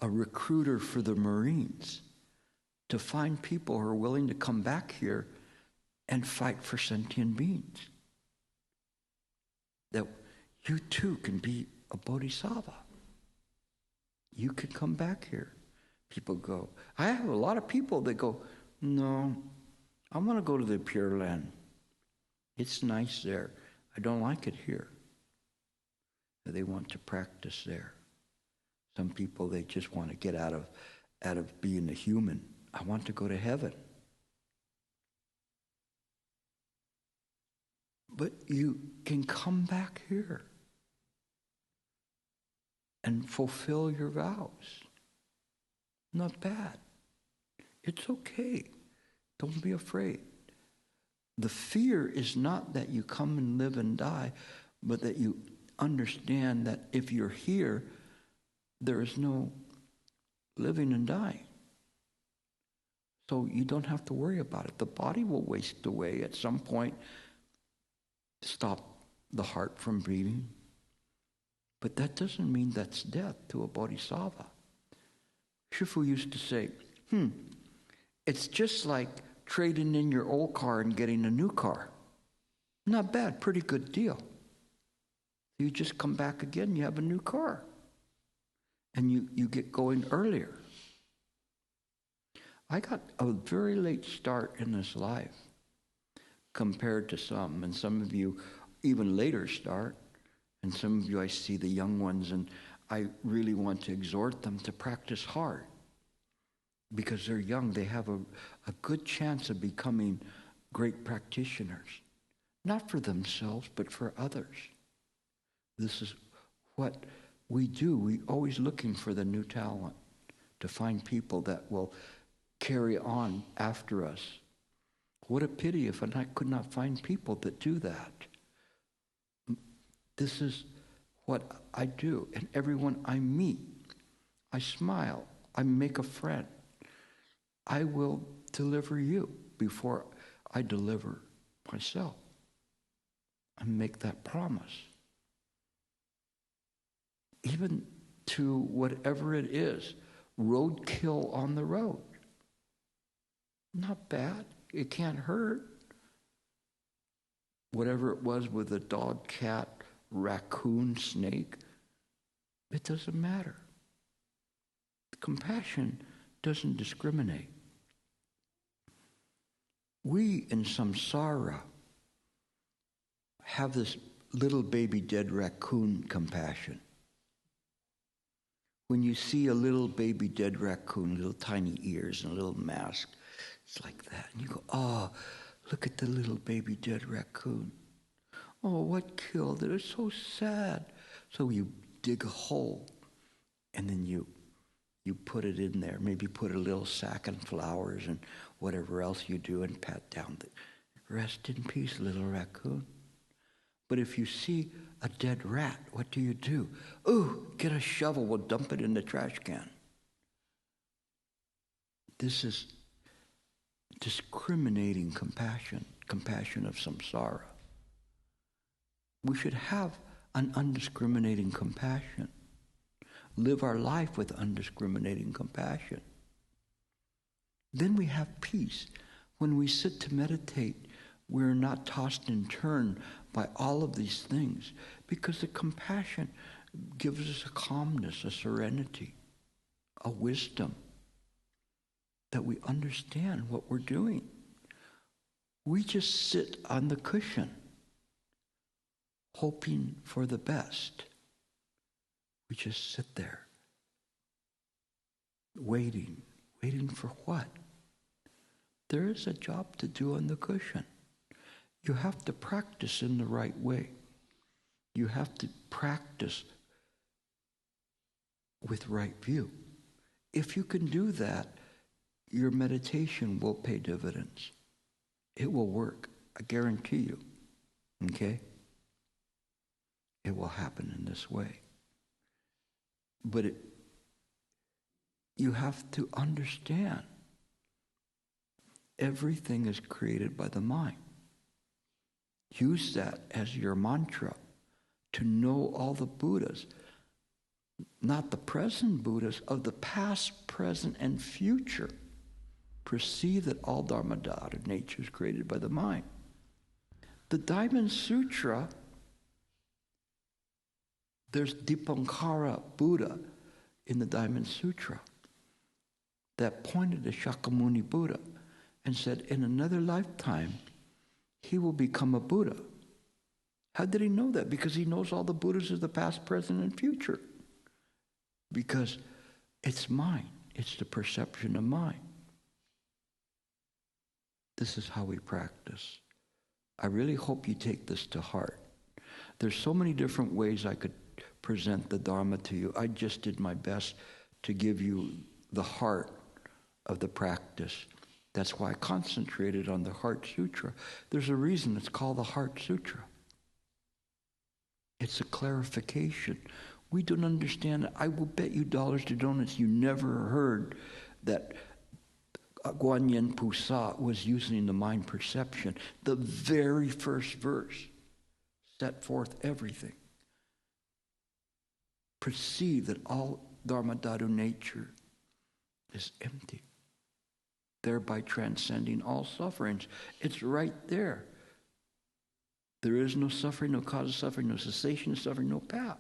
recruiter for the Marines, to find people who are willing to come back here and fight for sentient beings. That you too can be a bodhisattva. You could come back here. People go, I have a lot of people that go, no, I want to go to the Pure Land. It's nice there. I don't like it here. They want to practice there. Some people, they just want to get out of being a human. I want to go to heaven. But you can come back here and fulfill your vows. Not bad. It's okay. Don't be afraid. The fear is not that you come and live and die, but that you understand that if you're here, there is no living and dying. So you don't have to worry about it. The body will waste away at some point, stop the heart from beating. But that doesn't mean that's death to a bodhisattva. Shifu used to say, it's just like trading in your old car and getting a new car. Not bad, pretty good deal. You just come back again, you have a new car. And you get going earlier. I got a very late start in this life compared to some, and some of you even later start. And some of you, I see the young ones, and I really want to exhort them to practice hard. Because they're young, they have a good chance of becoming great practitioners. Not for themselves, but for others. This is what we do. We're always looking for the new talent, to find people that will carry on after us. What a pity if I could not find people that do that. This is what I do. And everyone I meet, I smile, I make a friend. I will deliver you before I deliver myself. I make that promise. Even to whatever it is, roadkill on the road. Not bad. It can't hurt. Whatever it was with a dog, cat, raccoon, snake, it doesn't matter. Compassion doesn't discriminate. We in samsara have this little baby dead raccoon compassion. When you see a little baby dead raccoon, little tiny ears and a little mask, it's like that. And you go, oh, look at the little baby dead raccoon. Oh, what killed it? It's so sad. So you dig a hole, and then you put it in there. Maybe put a little sack and flowers and whatever else you do, and pat down the rest in peace, little raccoon. But if you see a dead rat, what do? Ooh, get a shovel, we'll dump it in the trash can. This is discriminating compassion of samsara. We should have an undiscriminating compassion. Live our life with undiscriminating compassion. Then we have peace. When we sit to meditate, we're not tossed and turned by all of these things, because the compassion gives us a calmness, a serenity, a wisdom, that we understand what we're doing. We just sit on the cushion, hoping for the best. We just sit there, waiting for what? There is a job to do on the cushion. You have to practice in the right way. You have to practice with right view. If you can do that, your meditation will pay dividends. It will work. I guarantee you. Okay? It will happen in this way. But you have to understand, everything is created by the mind. Use that as your mantra to know all the Buddhas, not the present Buddhas, of the past, present, and future. Perceive that all Dharma nature is created by the mind. The Diamond Sutra, there's Dipankara Buddha in the Diamond Sutra that pointed to Shakyamuni Buddha and said, in another lifetime, he will become a Buddha. How did he know that? Because he knows all the Buddhas of the past, present, and future. Because it's mind. It's the perception of mind. This is how we practice. I really hope you take this to heart. There's so many different ways I could present the Dharma to you. I just did my best to give you the heart of the practice. That's why I concentrated on the Heart Sutra. There's a reason it's called the Heart Sutra. It's a clarification. We don't understand it. I will bet you dollars to donuts you never heard that Guanyin Pusa was using the mind perception. The very first verse set forth everything. Perceive that all Dharma Dhatu nature is empty, thereby transcending all sufferings. It's right there. There is no suffering, no cause of suffering, no cessation of suffering, no path.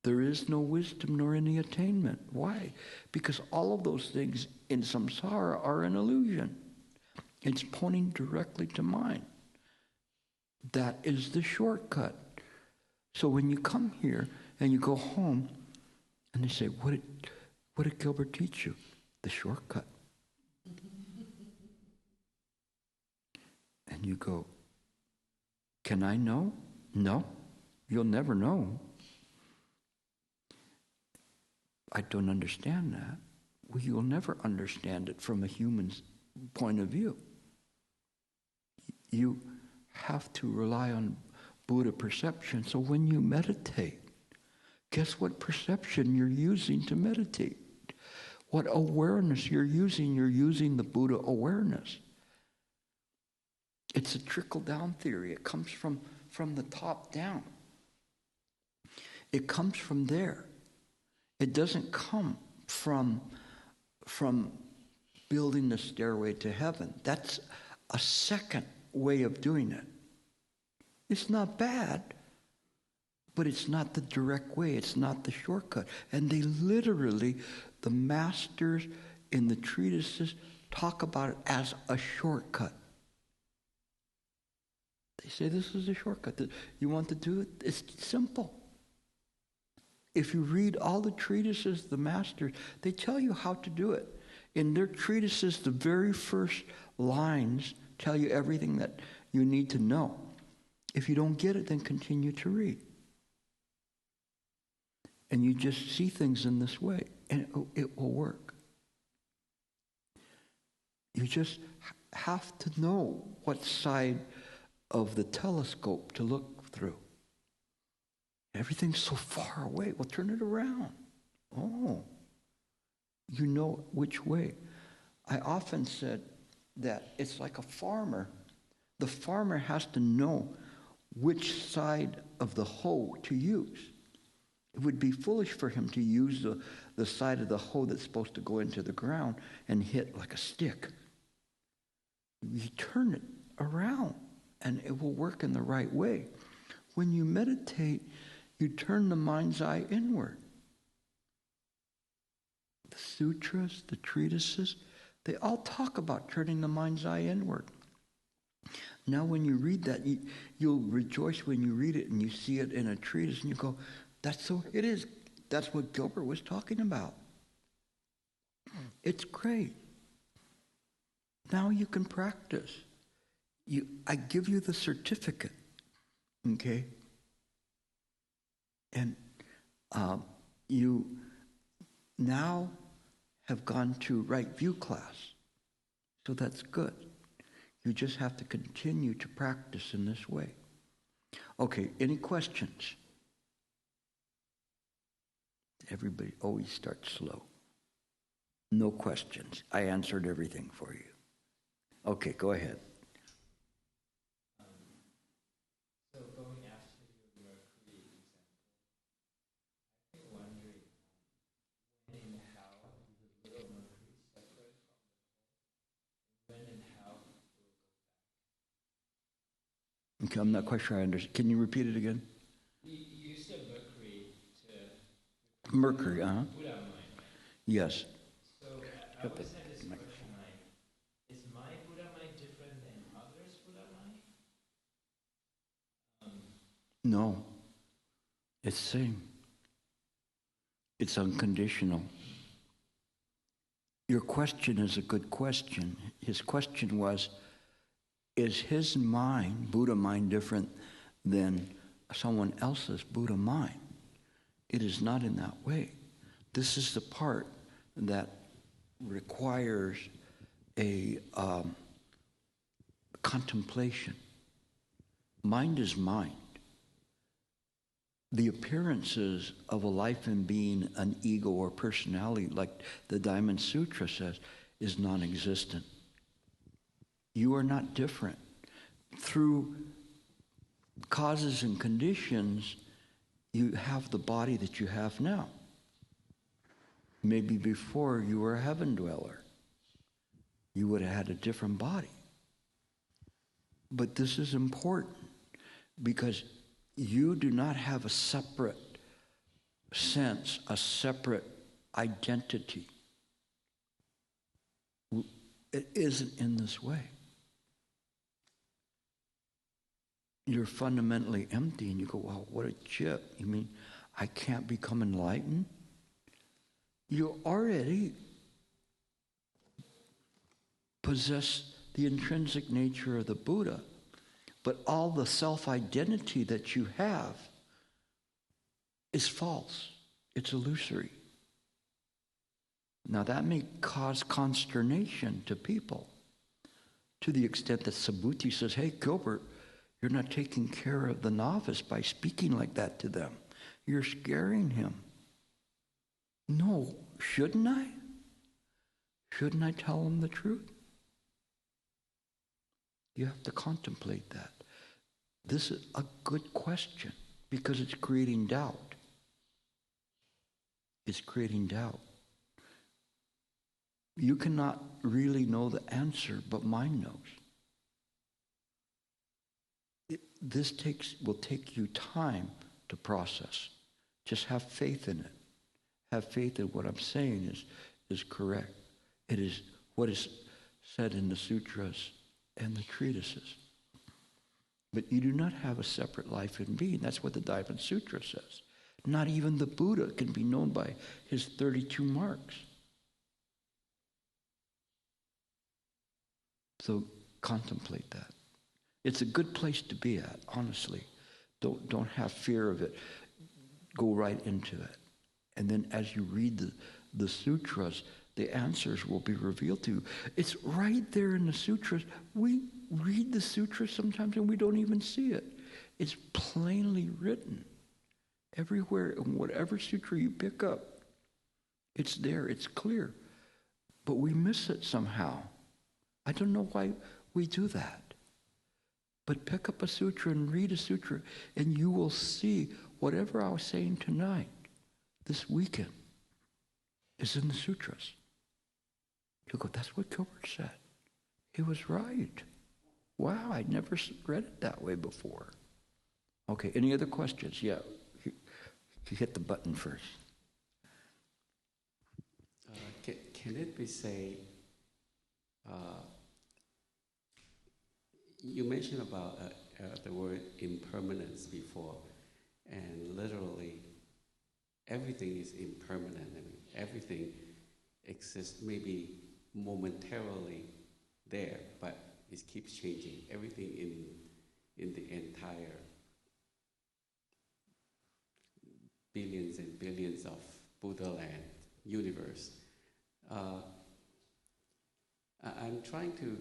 There is no wisdom nor any attainment. Why? Because all of those things in samsara are an illusion. It's pointing directly to mind. That is the shortcut. So when you come here and you go home and they say, what did Gilbert teach you? The shortcut. And you go, can I know? No, you'll never know. I don't understand that. Well, you'll never understand it from a human's point of view. You have to rely on Buddha perception. So when you meditate, guess what perception you're using to meditate? What awareness you're using the Buddha awareness. It's a trickle-down theory. It comes from the top down. It comes from there. It doesn't come from building the stairway to heaven. That's a second way of doing it. It's not bad, but it's not the direct way. It's not the shortcut. And they literally, the masters in the treatises talk about it as a shortcut. They say this is a shortcut. You want to do it? It's simple. If you read all the treatises, the masters, they tell you how to do it. In their treatises, the very first lines tell you everything that you need to know. If you don't get it, then continue to read. And you just see things in this way, and it will work. You just have to know what side of the telescope to look through. Everything's so far away. Well, turn it around. Oh, you know which way. I often said that it's like a farmer. The farmer has to know which side of the hoe to use. It would be foolish for him to use the side of the hoe that's supposed to go into the ground and hit like a stick. You turn it around and it will work in the right way. When you meditate, you turn the mind's eye inward. The sutras, the treatises, they all talk about turning the mind's eye inward. Now when you read that, you'll rejoice when you read it and you see it in a treatise and you go, that's so it is. That's what Gilbert was talking about. It's great. Now you can practice. I give you the certificate, okay? And you now have gone to right view class. So that's good. You just have to continue to practice in this way. Okay, any questions? Everybody always starts slow. No questions. I answered everything for you. Okay, go ahead. So going after your Mercury example, I'm wondering when and how do the little Mercury separate from the whole? When and how will it go back? Okay, I'm not quite sure I understand. Can you repeat it again? You said Mercury to Mercury, Buddha mind. Yes. So I always had this question like, is my Buddha mind different than others' Buddha mind? No. It's the same. It's unconditional. Your question is a good question. His question was, is his mind, Buddha mind, different than someone else's Buddha mind? It is not in that way. This is the part that requires a contemplation. Mind is mind. The appearances of a life and being, an ego or personality, like the Diamond Sutra says, is non-existent. You are not different. Through causes and conditions, you have the body that you have now. Maybe before you were a heaven dweller, you would have had a different body. But this is important because you do not have a separate sense, a separate identity. It isn't in this way. you're fundamentally empty, and you go, wow, what a chip. You mean I can't become enlightened? You already possess the intrinsic nature of the Buddha, but all the self-identity that you have is false. It's illusory. Now that may cause consternation to people, to the extent that Subhuti says, hey, Gilbert, you're not taking care of the novice by speaking like that to them. You're scaring him. No, shouldn't I? Shouldn't I tell him the truth? You have to contemplate that. This is a good question because it's creating doubt. It's creating doubt. You cannot really know the answer, but mind knows. This will take you time to process. Just have faith in it. Have faith that what I'm saying is correct. It is what is said in the sutras and the treatises. But you do not have a separate life and being. That's what the Diamond Sutra says. Not even the Buddha can be known by his 32 marks. So contemplate that. It's a good place to be at, honestly. Don't have fear of it. Go right into it. And then as you read the sutras, the answers will be revealed to you. It's right there in the sutras. We read the sutras sometimes and we don't even see it. It's plainly written. Everywhere, in whatever sutra you pick up, it's there, it's clear. But we miss it somehow. I don't know why we do that. But pick up a sutra and read a sutra, and you will see whatever I was saying tonight, this weekend, is in the sutras. You go, that's what Gilbert said. He was right. Wow, I'd never read it that way before. Okay, any other questions? Yeah, you hit the button first. Can it be said, you mentioned about the word impermanence before, and literally everything is impermanent. I mean, everything exists maybe momentarily there, but it keeps changing. Everything in the entire billions and billions of Buddha land universe. I'm trying to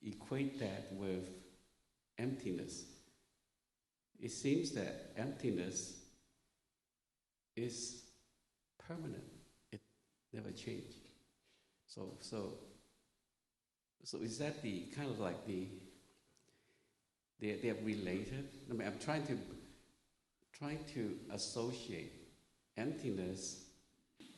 equate that with emptiness. It seems that emptiness is permanent. It never changes. So is that the kind of like they're related? I mean, I'm trying to associate emptiness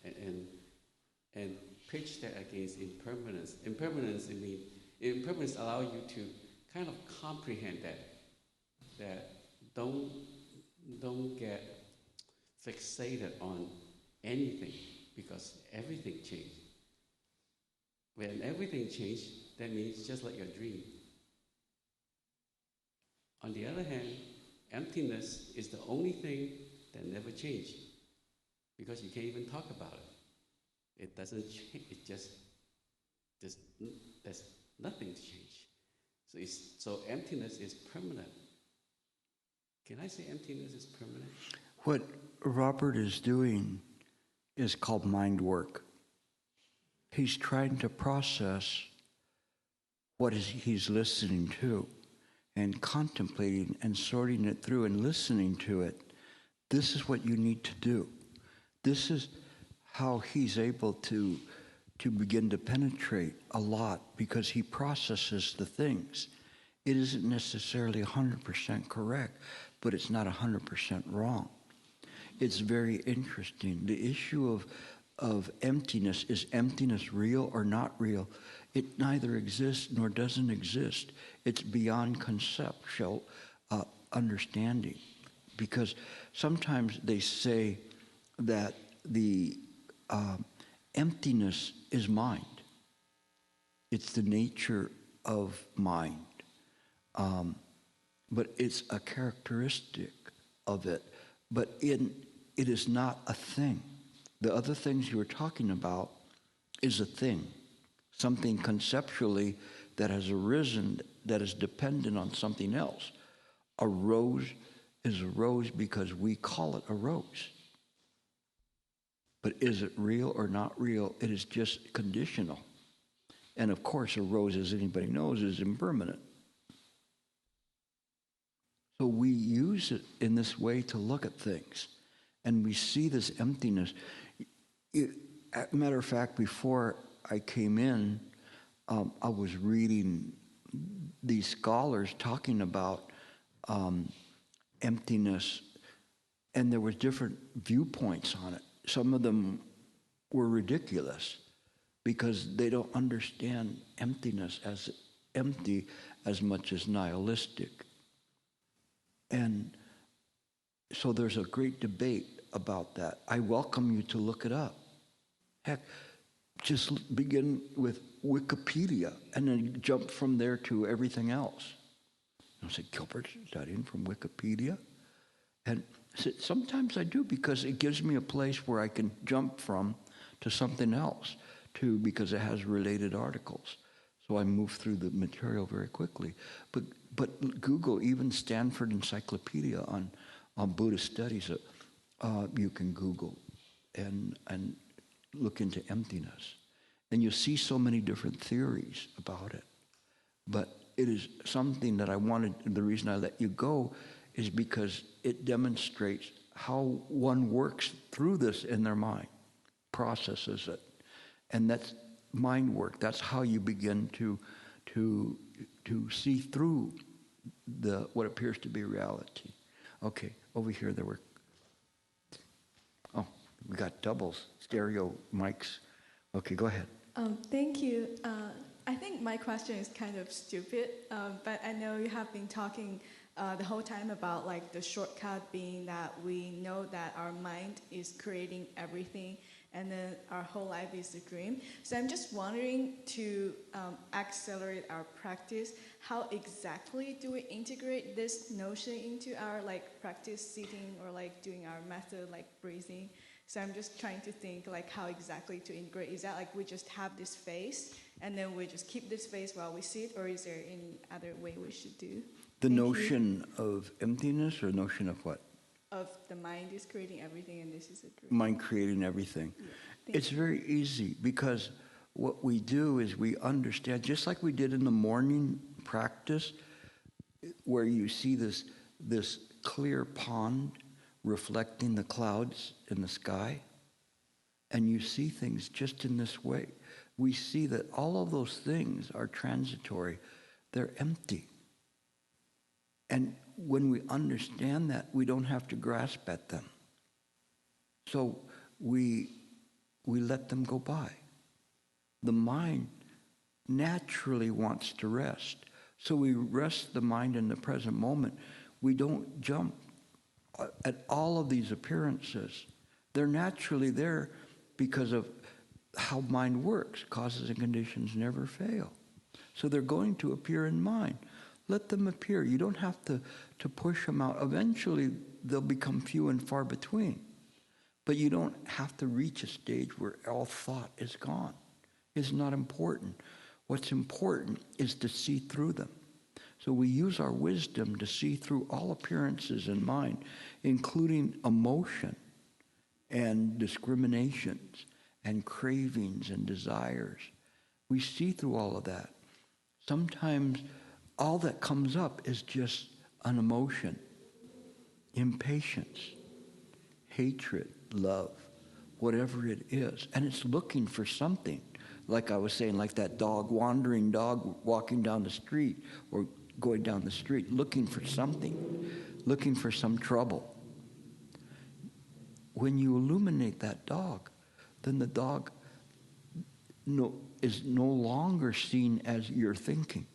and pitch that against impermanence. Impermanence, I mean, impermanence allows you to kind of comprehend that don't get fixated on anything, because everything changes. When everything changes, that means just like your dream. On the other hand, emptiness is the only thing that never changes, because you can't even talk about it. It doesn't change. It just there's nothing to change. So emptiness is permanent. Can I say emptiness is permanent? What Robert is doing is called mind work. He's trying to process what he's listening to and contemplating and sorting it through and listening to it. This is what you need to do. This is how he's able to begin to penetrate a lot, because he processes the things. It isn't necessarily 100% correct, but it's not 100% wrong. It's very interesting. The issue of emptiness, is emptiness real or not real? It neither exists nor doesn't exist. It's beyond conceptual understanding. Because sometimes they say that the emptiness is mind. It's the nature of mind. but it's a characteristic of it. But it is not a thing. The other things you were talking about is a thing, something conceptually that has arisen that is dependent on something else. A rose is a rose because we call it a rose. But is it real or not real? It is just conditional. And of course, a rose, as anybody knows, is impermanent. So we use it in this way to look at things. And we see this emptiness. Matter of fact, before I came in, I was reading these scholars talking about emptiness, and there were different viewpoints on it. Some of them were ridiculous because they don't understand emptiness as empty as much as nihilistic. And so there's a great debate about that. I welcome you to look it up. Heck, just begin with Wikipedia and then jump from there to everything else. And I said, Gilbert, studying from Wikipedia? And I said, sometimes I do because it gives me a place where I can jump from to something else, because it has related articles. So I move through the material very quickly. But Google, even Stanford Encyclopedia on Buddhist studies, you can Google and look into emptiness. And you see so many different theories about it. But it is something that I wanted, the reason I let you go is because it demonstrates how one works through this in their mind, processes it. And that's mind work. That's how you begin to see through what appears to be reality. Okay, over here we got doubles, stereo mics. Okay, go ahead. Thank you. I think my question is kind of stupid, but I know you have been talking the whole time about like the shortcut being that we know that our mind is creating everything and then our whole life is a dream. So I'm just wondering, to accelerate our practice, how exactly do we integrate this notion into our like practice sitting or like doing our method like breathing? So I'm just trying to think like how exactly to integrate. Is that like we just have this face and then we just keep this face while we sit, or is there any other way we should do? The notion of emptiness or notion of what? Of the mind is creating everything and this is a dream. Mind creating everything. Yeah. It's very easy because what we do is we understand, just like we did in the morning practice, where you see this clear pond reflecting the clouds in the sky, and you see things just in this way. We see that all of those things are transitory. They're empty. And when we understand that, we don't have to grasp at them. So we let them go by. The mind naturally wants to rest. So we rest the mind in the present moment. We don't jump at all of these appearances. They're naturally there because of how mind works. Causes and conditions never fail. So they're going to appear in mind. Let them appear. You don't have to push them out. Eventually, they'll become few and far between. But you don't have to reach a stage where all thought is gone. It's not important. What's important is to see through them. So we use our wisdom to see through all appearances in mind, including emotion and discriminations and cravings and desires. We see through all of that. Sometimes all that comes up is just an emotion, impatience, hatred, love, whatever it is. And it's looking for something. Like I was saying, like that dog, wandering dog walking down the street or going down the street, looking for something, looking for some trouble. When you illuminate that dog, then the dog is no longer seen as your thinking.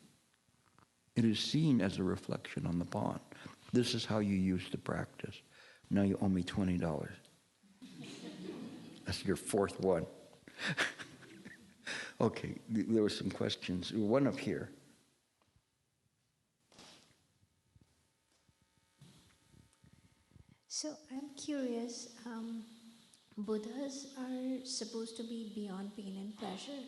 It is seen as a reflection on the pond. This is how you use the practice. Now you owe me $20. That's your fourth one. Okay, there were some questions. One up here. So I'm curious, Buddhas are supposed to be beyond pain and pleasure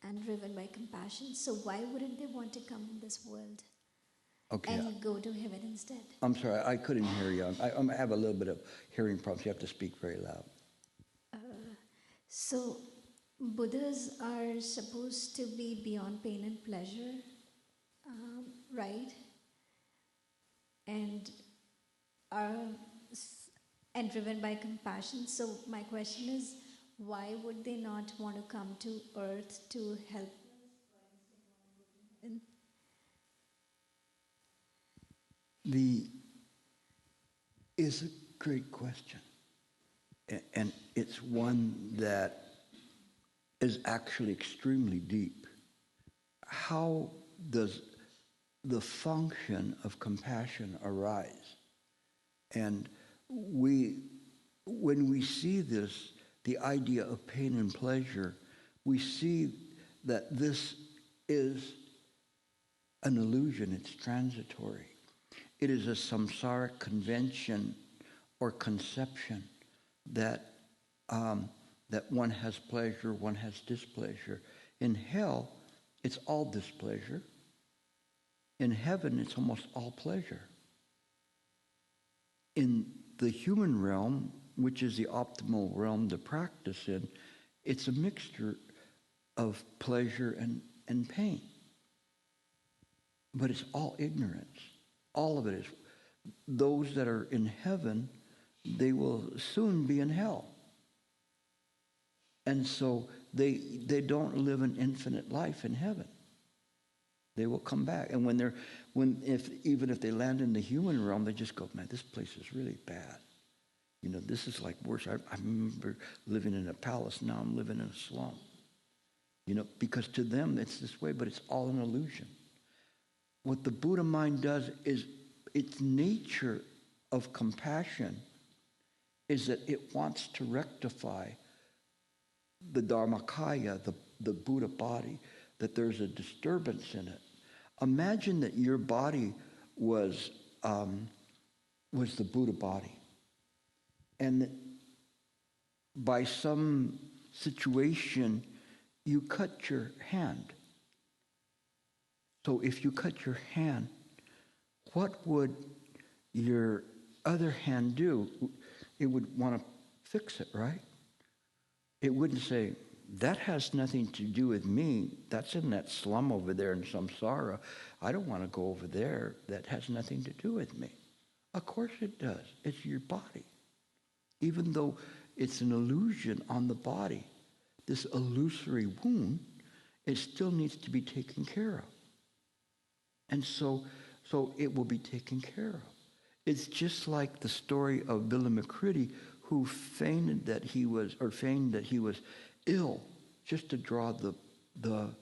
and driven by compassion. So why wouldn't they want to come in this world and go to heaven instead? I'm sorry, I couldn't hear you. I have a little bit of hearing problems. You have to speak very loud. So Buddhas are supposed to be beyond pain and pleasure, right? And and driven by compassion. So my question is, why would they not want to come to earth to help? Is a great question. And it's one that is actually extremely deep. How does the function of compassion arise? And when we see this, the idea of pain and pleasure, we see that this is an illusion. It's transitory. It is a samsaric convention or conception that one has pleasure, one has displeasure. In hell, it's all displeasure. In heaven, it's almost all pleasure. In the human realm, which is the optimal realm to practice in, it's a mixture of pleasure and pain. But it's all ignorance. All of it is. Those that are in heaven, they will soon be in hell. And so they don't live an infinite life in heaven. They will come back. And even if they land in the human realm, they just go, man, this place is really bad. You know, this is like worse. I remember living in a palace. Now I'm living in a slum. You know, because to them it's this way, but it's all an illusion. What the Buddha mind does is its nature of compassion is that it wants to rectify the Dharmakaya, the Buddha body, that there's a disturbance in it. Imagine that your body was the Buddha body. And that by some situation, you cut your hand. So if you cut your hand, what would your other hand do? It would want to fix it, right? It wouldn't say, that has nothing to do with me. That's in that slum over there in samsara. I don't want to go over there. That has nothing to do with me. Of course it does. It's your body. Even though it's an illusion on the body, this illusory wound, it still needs to be taken care of. And so it will be taken care of. It's just like the story of Villamakritti, who feigned that he was ill just to draw the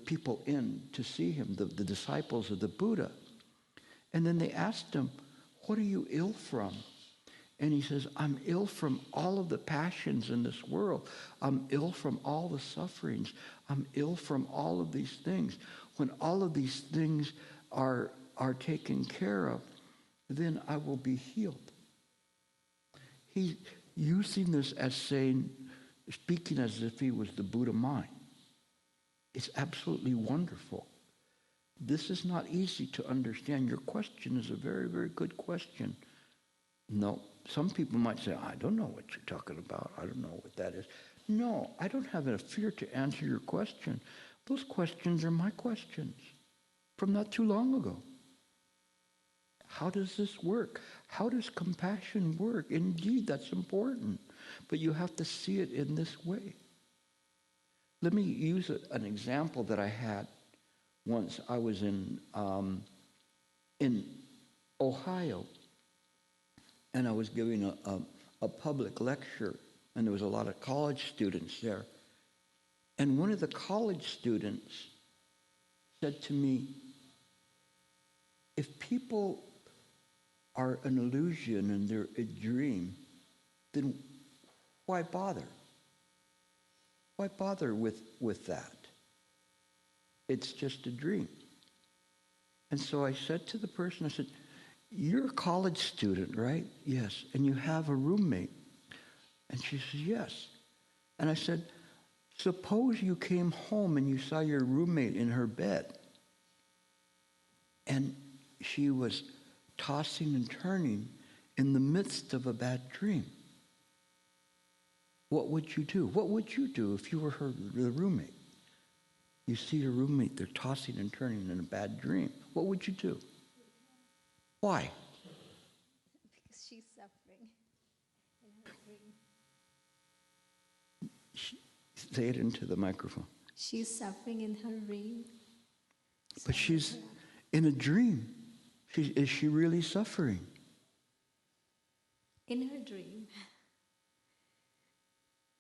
people in to see him, the disciples of the Buddha. And then they asked him, what are you ill from? And he says, I'm ill from all of the passions in this world. I'm ill from all the sufferings. I'm ill from all of these things. When all of these things are taken care of, then I will be healed. He's using this as saying, speaking as if he was the Buddha mind. It's absolutely wonderful. This is not easy to understand. Your question is a very, very good question. No, some people might say, I don't know what you're talking about. I don't know what that is. No, I don't have a fear to answer your question. Those questions are my questions from not too long ago. How does this work? How does compassion work? Indeed, that's important. But you have to see it in this way. Let me use an example that I had once. I was in Ohio, and I was giving a public lecture, and there was a lot of college students there. And one of the college students said to me, if people are an illusion and they're a dream, then why bother? Why bother with that? It's just a dream. And so I said to the person, I said, you're a college student, right? Yes. And you have a roommate. And she says, yes. And I said, suppose you came home and you saw your roommate in her bed. And she was tossing and turning in the midst of a bad dream. What would you do? What would you do if you were the roommate? You see your roommate, they're tossing and turning in a bad dream. What would you do? Why? Because she's suffering in her dream. Say it into the microphone. She's suffering in her dream. But she's in a dream. Is she really suffering? In her dream.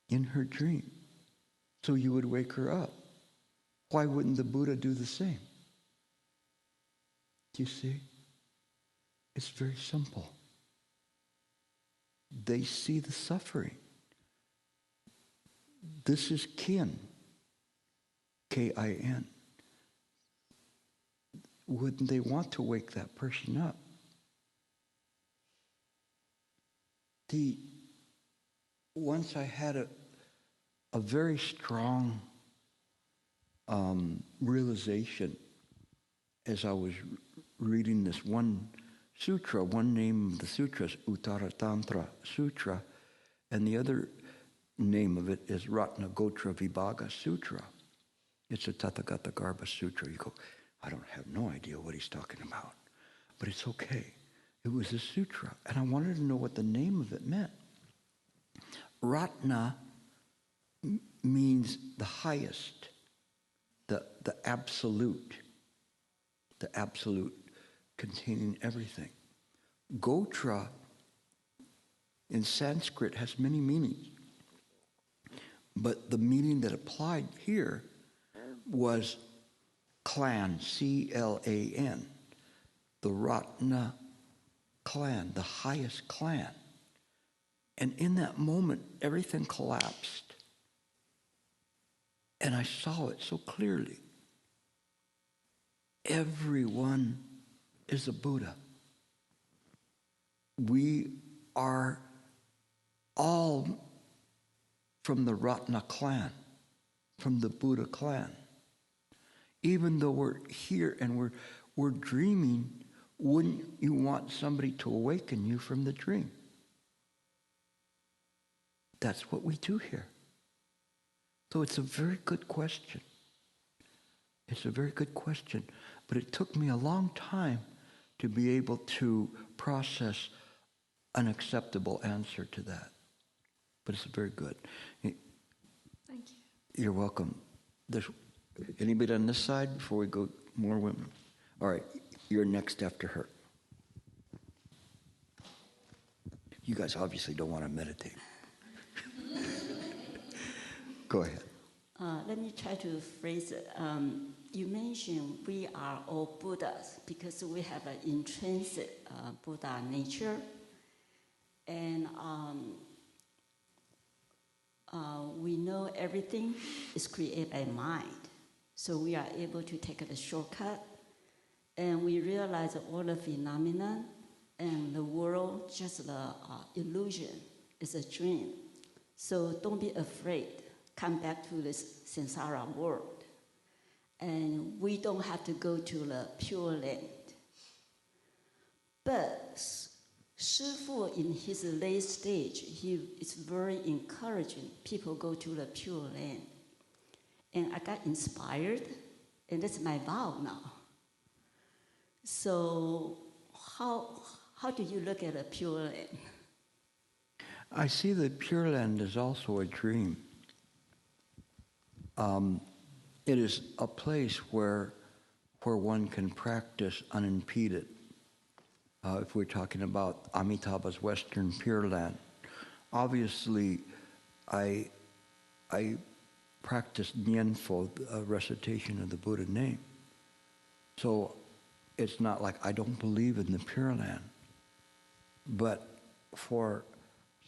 In her dream. So you would wake her up. Why wouldn't the Buddha do the same? Do you see? It's very simple. They see the suffering. This is kin. K-I-N. Wouldn't they want to wake that person up? Once I had a very strong realization as I was reading this one sutra. One name of the sutra is Uttara Tantra Sutra, and the other name of it is Ratna Gotra Vibhaga Sutra. It's a Tathagata Garbha Sutra. You go, I don't have no idea what he's talking about, but it's okay. It was a sutra, and I wanted to know what the name of it meant. Ratna means the highest, the absolute containing everything. Gotra in Sanskrit has many meanings, but the meaning that applied here was clan, C-L-A-N, the Ratna clan, the highest clan. And in that moment, everything collapsed. And I saw it so clearly. Everyone is a Buddha. We are all from the Ratna clan, from the Buddha clan. Even though we're here and we're dreaming, wouldn't you want somebody to awaken you from the dream? That's what we do here. So it's a very good question. It's a very good question. But it took me a long time to be able to process an acceptable answer to that. But it's very good. Thank you. You're welcome. There's anybody on this side before we go more women? All right, you're next after her. You guys obviously don't want to meditate. Go ahead. Let me try to phrase it. You mentioned we are all Buddhas because we have an intrinsic Buddha nature. And we know everything is created by mind. So we are able to take the shortcut. And we realize that all the phenomena and the world, just the illusion, is a dream. So don't be afraid. Come back to this samsara world. And we don't have to go to the Pure Land. But Shifu, in his late stage, he is very encouraging people go to the Pure Land. And I got inspired, and that's my vow now. So how do you look at a Pure Land? I see that Pure Land is also a dream. It is a place where one can practice unimpeded. If we're talking about Amitabha's Western Pure Land, obviously, I practice Nyenpo, recitation of the Buddha name. So it's not like I don't believe in the Pure Land, but for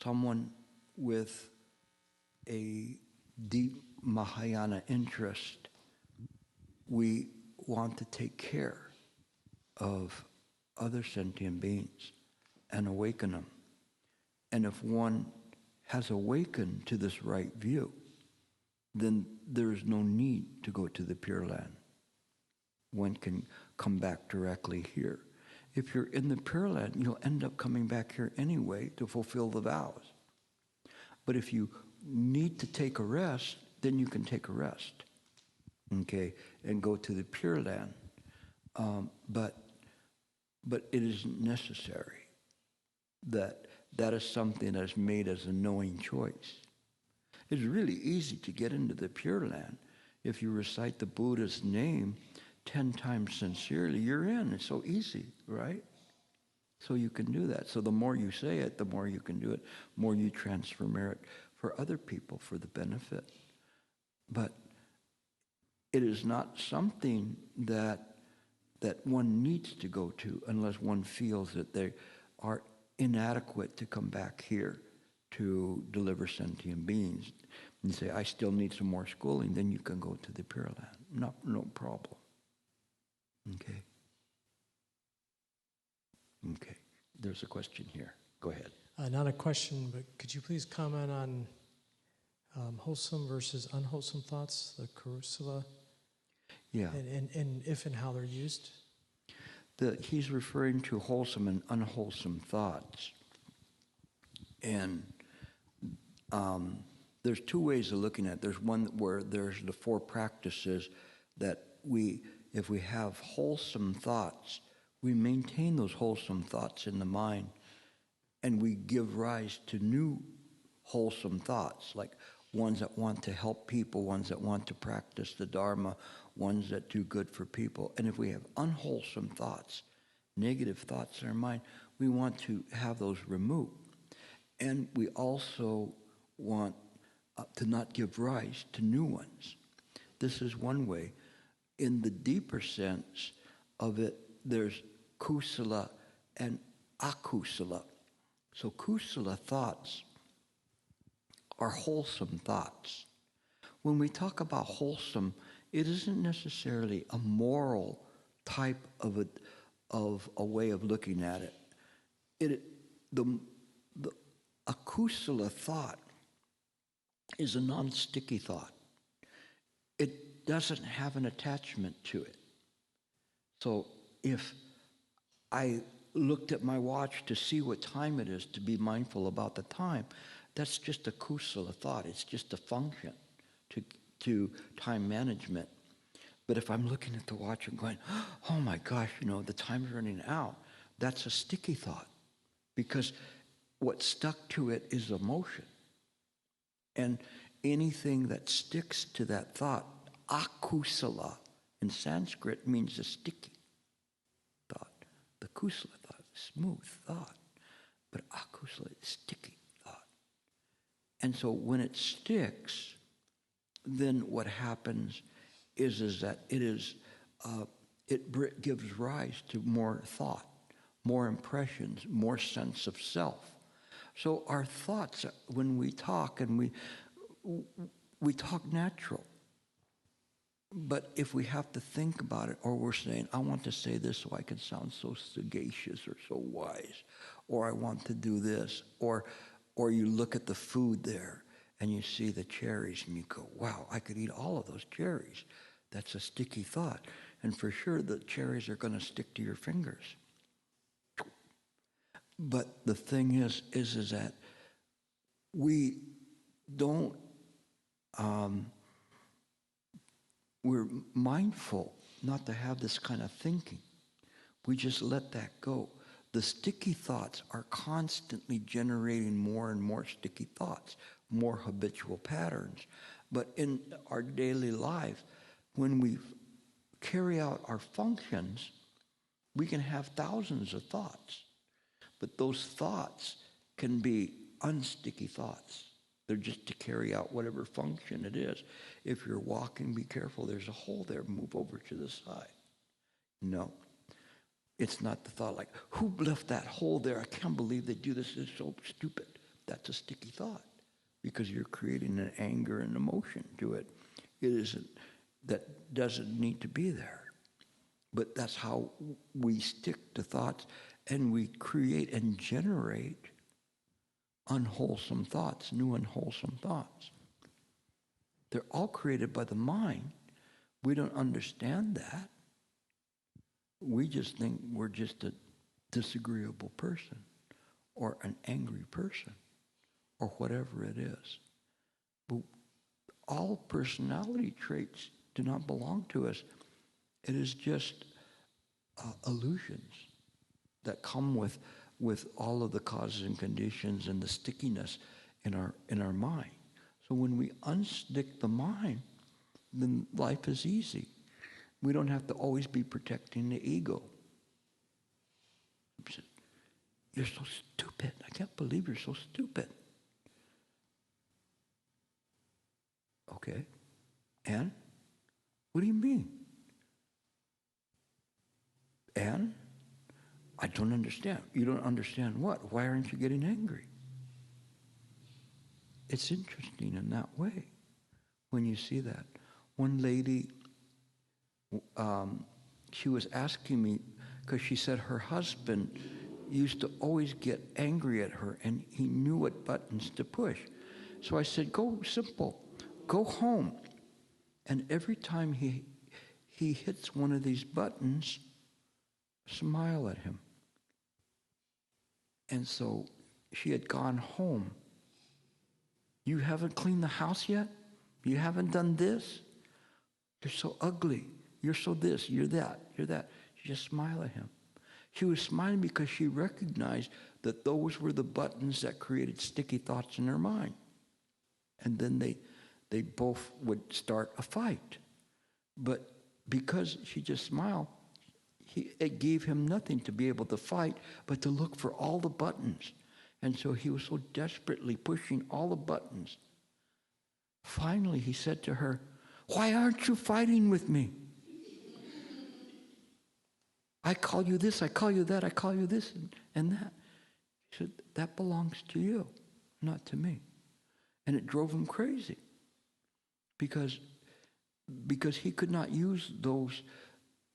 someone with a deep Mahayana interest, we want to take care of other sentient beings and awaken them. And if one has awakened to this right view, then there is no need to go to the Pure Land. One can come back directly here. If you're in the Pure Land, you'll end up coming back here anyway to fulfill the vows. But if you need to take a rest, then you can take a rest, okay, and go to the Pure Land. But it isn't necessary. That is something that is made as a knowing choice. It's really easy to get into the Pure Land. If you recite the Buddha's name 10 times sincerely, you're in. It's so easy, right? So you can do that. So the more you say it, the more you can do it, more you transfer merit for other people for the benefit. But it is not something that one needs to go to unless one feels that they are inadequate to come back here to deliver sentient beings. And say, I still need some more schooling, then you can go to the Pure Land. No problem. Okay. Okay. There's a question here. Go ahead. Not a question, but could you please comment on wholesome versus unwholesome thoughts, the kusala, Yeah. and if and how they're used? He's referring to wholesome and unwholesome thoughts. And there's two ways of looking at it. There's one where there's the 4 practices that if we have wholesome thoughts, we maintain those wholesome thoughts in the mind, and we give rise to new wholesome thoughts, like ones that want to help people, ones that want to practice the Dharma, ones that do good for people. And if we have unwholesome thoughts, negative thoughts in our mind, we want to have those removed. And we also want to not give rise to new ones. This is one way. In the deeper sense of it, there's kusala and akusala. So kusala thoughts are wholesome thoughts. When we talk about wholesome, it isn't necessarily a moral type of a way of looking at it. The akusala thought is a non-sticky thought. It doesn't have an attachment to it. So if I looked at my watch to see what time it is, to be mindful about the time, that's just a kusala thought. It's just a function to time management. But if I'm looking at the watch and going, oh my gosh, the time's running out, that's a sticky thought. Because what stuck to it is emotion. And anything that sticks to that thought, akusala in Sanskrit means a sticky thought. The kusala thought, smooth thought. But akusala is sticky thought. And so when it sticks, then what happens is that it gives rise to more thought, more impressions, more sense of self. So our thoughts, when we talk, and we talk natural. But if we have to think about it, or we're saying, I want to say this so I can sound so sagacious or so wise, or I want to do this, or you look at the food there and you see the cherries and you go, wow, I could eat all of those cherries. That's a sticky thought. And for sure the cherries are going to stick to your fingers. But the thing is that we don't, we're mindful not to have this kind of thinking. We just let that go. The sticky thoughts are constantly generating more and more sticky thoughts, more habitual patterns. But in our daily life, when we carry out our functions, we can have thousands of thoughts. But those thoughts can be unsticky thoughts. They're just to carry out whatever function it is. If you're walking, be careful. There's a hole there. Move over to the side. No. It's not the thought like, who left that hole there? I can't believe they do this. It's so stupid. That's a sticky thought because you're creating an anger and emotion to it. It isn't, that doesn't need to be there. But that's how we stick to thoughts, and we create and generate unwholesome thoughts, new unwholesome thoughts. They're all created by the mind. We don't understand that. We just think we're just a disagreeable person or an angry person or whatever it is. But all personality traits do not belong to us. It is just illusions that come with all of the causes and conditions and the stickiness in our mind. So when we unstick the mind, then life is easy. We don't have to always be protecting the ego. You're so stupid. I can't believe you're so stupid. Okay. And? What do you mean? And? I don't understand. You don't understand what? Why aren't you getting angry? It's interesting in that way when you see that. One lady, she was asking me, because she said her husband used to always get angry at her, and he knew what buttons to push. So I said, go simple. Go home. And every time he hits one of these buttons, smile at him. And so she had gone home. You haven't cleaned the house yet? You haven't done this? You're so ugly. You're so this. You're that. You're that. She just smiled at him. She was smiling because she recognized that those were the buttons that created sticky thoughts in her mind. And then they both would start a fight. But because she just smiled, it gave him nothing to be able to fight, but to look for all the buttons. And so he was so desperately pushing all the buttons. Finally, he said to her, "Why aren't you fighting with me? I call you this, I call you that, I call you this and that." He said, "That belongs to you, not to me." And it drove him crazy because he could not use those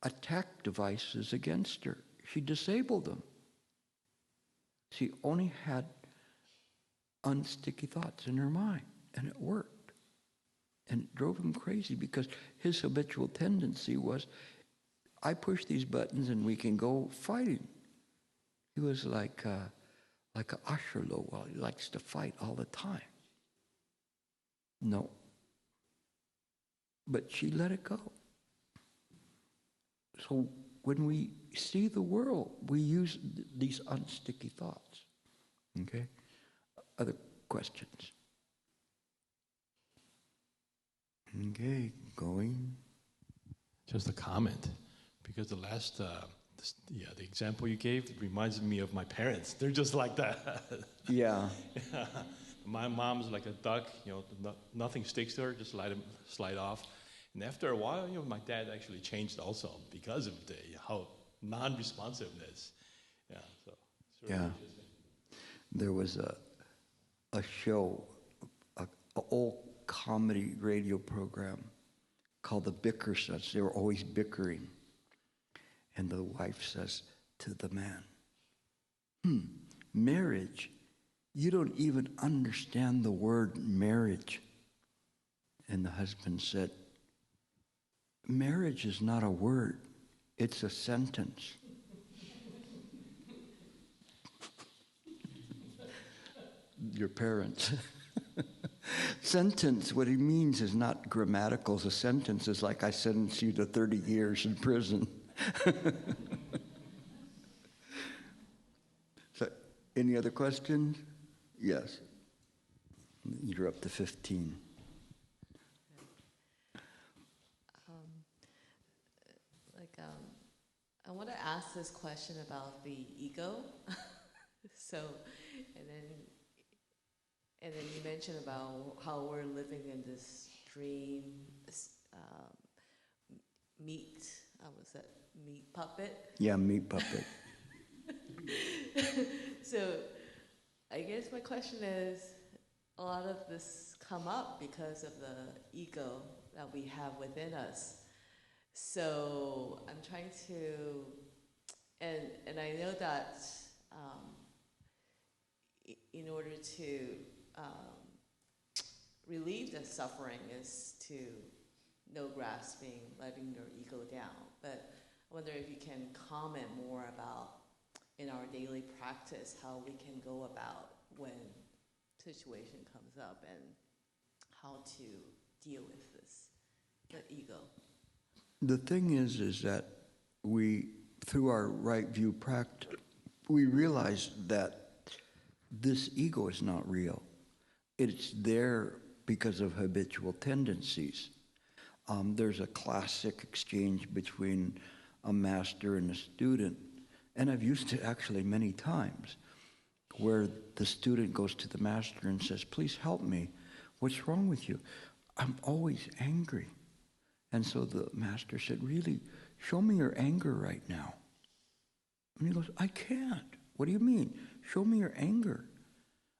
attack devices against her. She disabled them. She only had unsticky thoughts in her mind, and it worked. And it drove him crazy because his habitual tendency was, I push these buttons and we can go fighting. He was like a Asherlo. Well, he likes to fight all the time. No. But she let it go. So when we see the world, we use these unsticky thoughts. Okay? Other questions? Okay, going. Just a comment, because the last, the example you gave reminds me of my parents. They're just like that. Yeah. My mom's like a duck, nothing sticks to her, just slide off. And after a while, my dad actually changed also because of how non-responsiveness. Yeah, so it's really interesting. There was a show, an old comedy radio program called The Bickersons. They were always bickering. And the wife says to the man, marriage, you don't even understand the word marriage. And the husband said, marriage is not a word, it's a sentence. Your parents. Sentence, what he means is not grammatical. A sentence is like, I sentence you to 30 years in prison. So, any other questions? Yes. You're up to 15. I want to ask this question about the ego. So, and then you mentioned about how we're living in this dream meat puppet. Yeah, meat puppet. So, I guess my question is, a lot of this come up because of the ego that we have within us. So I'm trying to, and I know that in order to relieve the suffering is to no grasping, letting your ego down. But I wonder if you can comment more about in our daily practice how we can go about when situation comes up and how to deal with this, the ego. The thing is that we, through our right view practice, we realize that this ego is not real. It's there because of habitual tendencies. There's a classic exchange between a master and a student, and I've used it actually many times, where the student goes to the master and says, "Please help me. What's wrong with you? I'm always angry." And so the master said, "Really, show me your anger right now." And he goes, "I can't." "What do you mean? Show me your anger."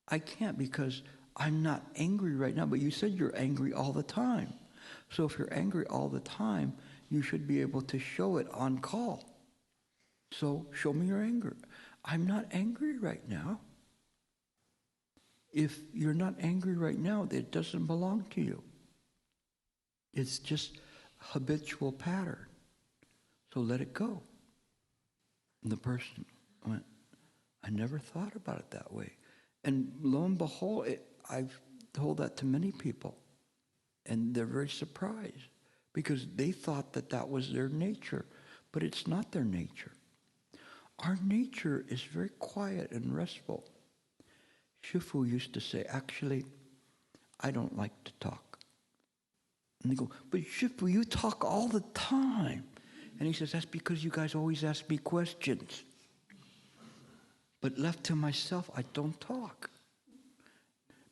"I can't because I'm not angry right now." "But you said you're angry all the time. So if you're angry all the time, you should be able to show it on call. So show me your anger." "I'm not angry right now." If you're not angry right now, it doesn't belong to you. It's just habitual pattern. So let it go. And the person went, "I never thought about it that way." And lo and behold, I've told that to many people. And they're very surprised because they thought that that was their nature. But it's not their nature. Our nature is very quiet and restful. Shifu used to say, "Actually, I don't like to talk." And they go, "But Shifu, you talk all the time." And he says, "That's because you guys always ask me questions. But left to myself, I don't talk."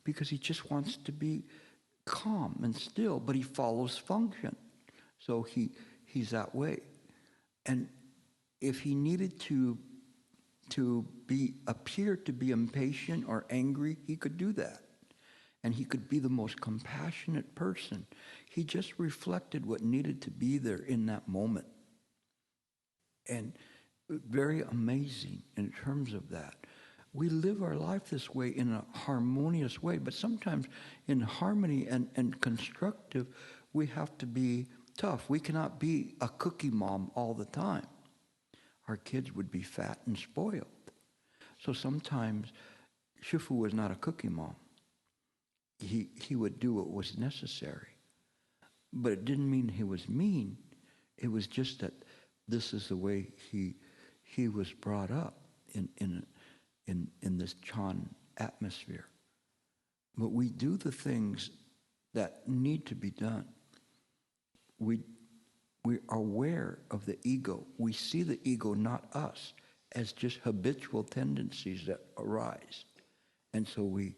Because he just wants to be calm and still, but he follows function. So he's that way. And if he needed to appear to be impatient or angry, he could do that. And he could be the most compassionate person. He just reflected what needed to be there in that moment. And very amazing in terms of that. We live our life this way in a harmonious way, but sometimes in harmony and constructive, we have to be tough. We cannot be a cookie mom all the time. Our kids would be fat and spoiled. So sometimes Shifu was not a cookie mom. He would do what was necessary. But it didn't mean he was mean. It was just that this is the way he was brought up in this Chan atmosphere. But we do the things that need to be done. We are aware of the ego. We see the ego, not us, as just habitual tendencies that arise. And so we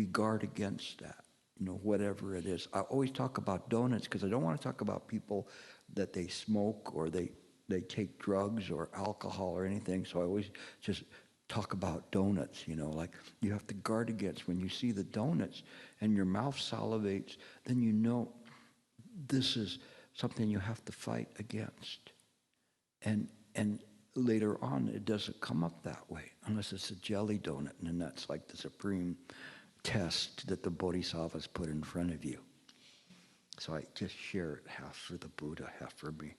guard against that, whatever it is. I always talk about donuts because I don't want to talk about people that they smoke or they take drugs or alcohol or anything. So I always just talk about donuts, like you have to guard against when you see the donuts and your mouth salivates, then you know this is something you have to fight against. And later on, it doesn't come up that way unless it's a jelly donut, and then that's like the supreme test that the bodhisattvas put in front of you. So I just share it, half for the Buddha, half for me.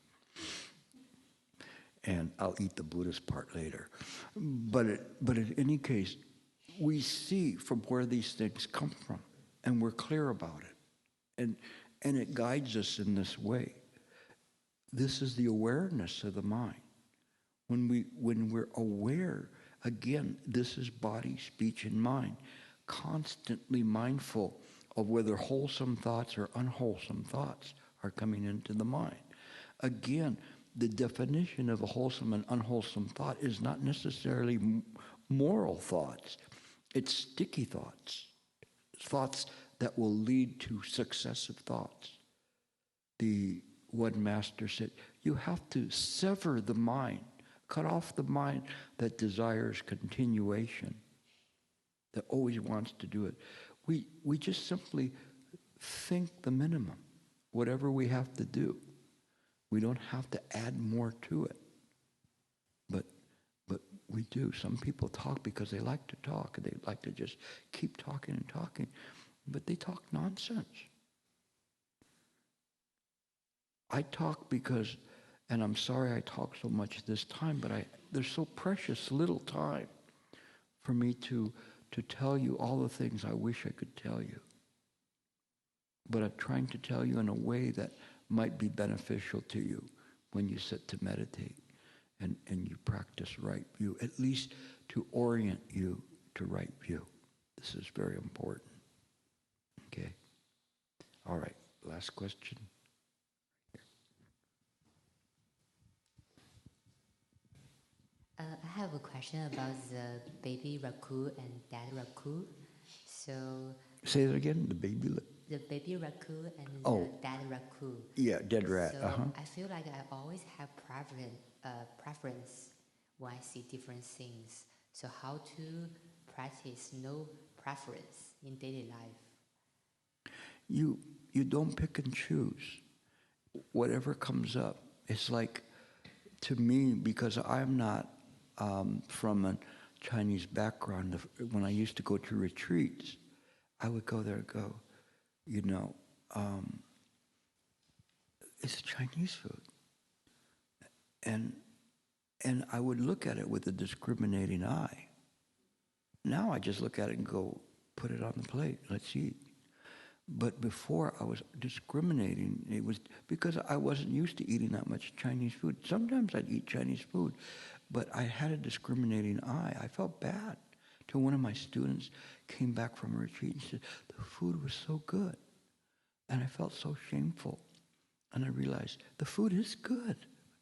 And I'll eat the Buddhist part later. But in any case, we see from where these things come from, and we're clear about it. And it guides us in this way. This is the awareness of the mind. When we're aware, again, this is body, speech, and mind, constantly mindful of whether wholesome thoughts or unwholesome thoughts are coming into the mind. Again, the definition of a wholesome and unwholesome thought is not necessarily moral thoughts. It's sticky thoughts, thoughts that will lead to successive thoughts. The one master said, you have to sever the mind, cut off the mind that desires continuation, that always wants to do it. We just simply think the minimum, whatever we have to do. We don't have to add more to it. But we do. Some people talk because they like to talk, and they like to just keep talking and talking. But they talk nonsense. I talk because, and I'm sorry I talk so much this time, but there's so precious little time for me to tell you all the things I wish I could tell you. But I'm trying to tell you in a way that might be beneficial to you when you sit to meditate and you practice right view, at least to orient you to right view. This is very important. Okay? All right, last question. I have a question about the baby raccoon and dad raccoon. So Say that again, the baby raccoon and Oh. the dad raccoon. Yeah, dead rat. So I feel like I always have preference when I see different things. So how to practice no preference in daily life? You don't pick and choose. Whatever comes up. It's like, to me, because I'm not from a Chinese background, when I used to go to retreats, I would go there and go, it's Chinese food. And I would look at it with a discriminating eye. Now I just look at it and go, put it on the plate, let's eat. But before I was discriminating, it was because I wasn't used to eating that much Chinese food. Sometimes I'd eat Chinese food, but I had a discriminating eye. I felt bad till one of my students came back from a retreat and said, the food was so good. And I felt so shameful. And I realized the food is good.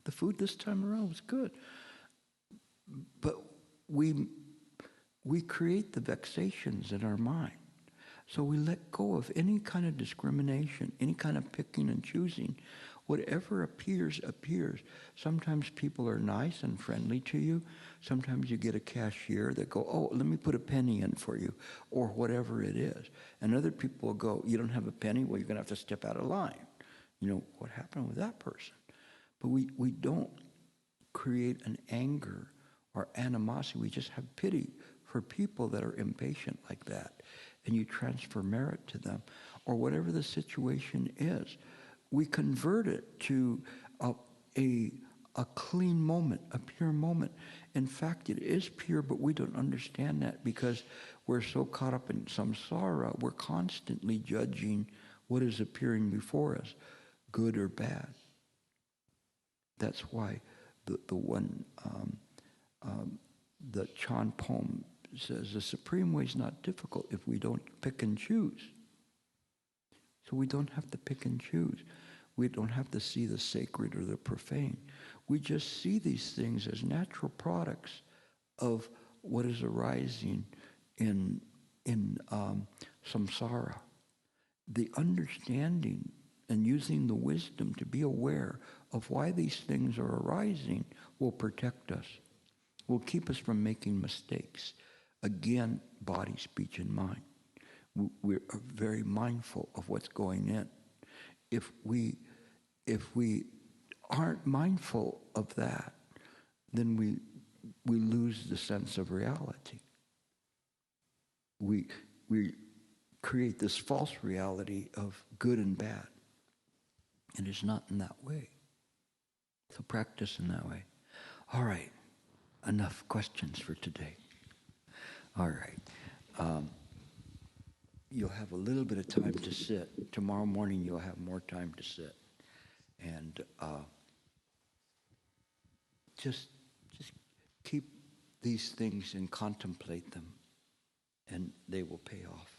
The food this time around was good. But we create the vexations in our mind. So we let go of any kind of discrimination, any kind of picking and choosing. Whatever appears, appears. Sometimes people are nice and friendly to you. Sometimes you get a cashier that go, oh, let me put a penny in for you, or whatever it is. And other people will go, you don't have a penny? Well, you're going to have to step out of line. What happened with that person? But we don't create an anger or animosity. We just have pity for people that are impatient like that. And you transfer merit to them, or whatever the situation is. We convert it to a clean moment, a pure moment. In fact, it is pure, but we don't understand that because we're so caught up in samsara. We're constantly judging what is appearing before us, good or bad. That's why the Chan poem says the supreme way is not difficult if we don't pick and choose. So we don't have to pick and choose. We don't have to see the sacred or the profane. We just see these things as natural products of what is arising in samsara. The understanding and using the wisdom to be aware of why these things are arising will protect us, will keep us from making mistakes. Again, body, speech, and mind. We're very mindful of what's going in. If we aren't mindful of that, then we lose the sense of reality. We create this false reality of good and bad. And it's not in that way. So practice in that way. All right. Enough questions for today. All right. You'll have a little bit of time to sit. Tomorrow morning you'll have more time to sit. And just keep these things and contemplate them, and they will pay off.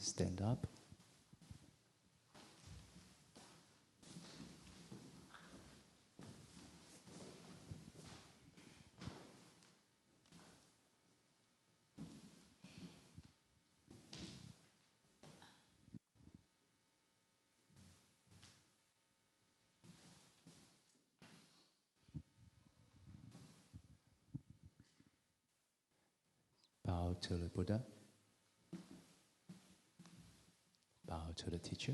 stand up. Bow to the Buddha. Bow to the teacher.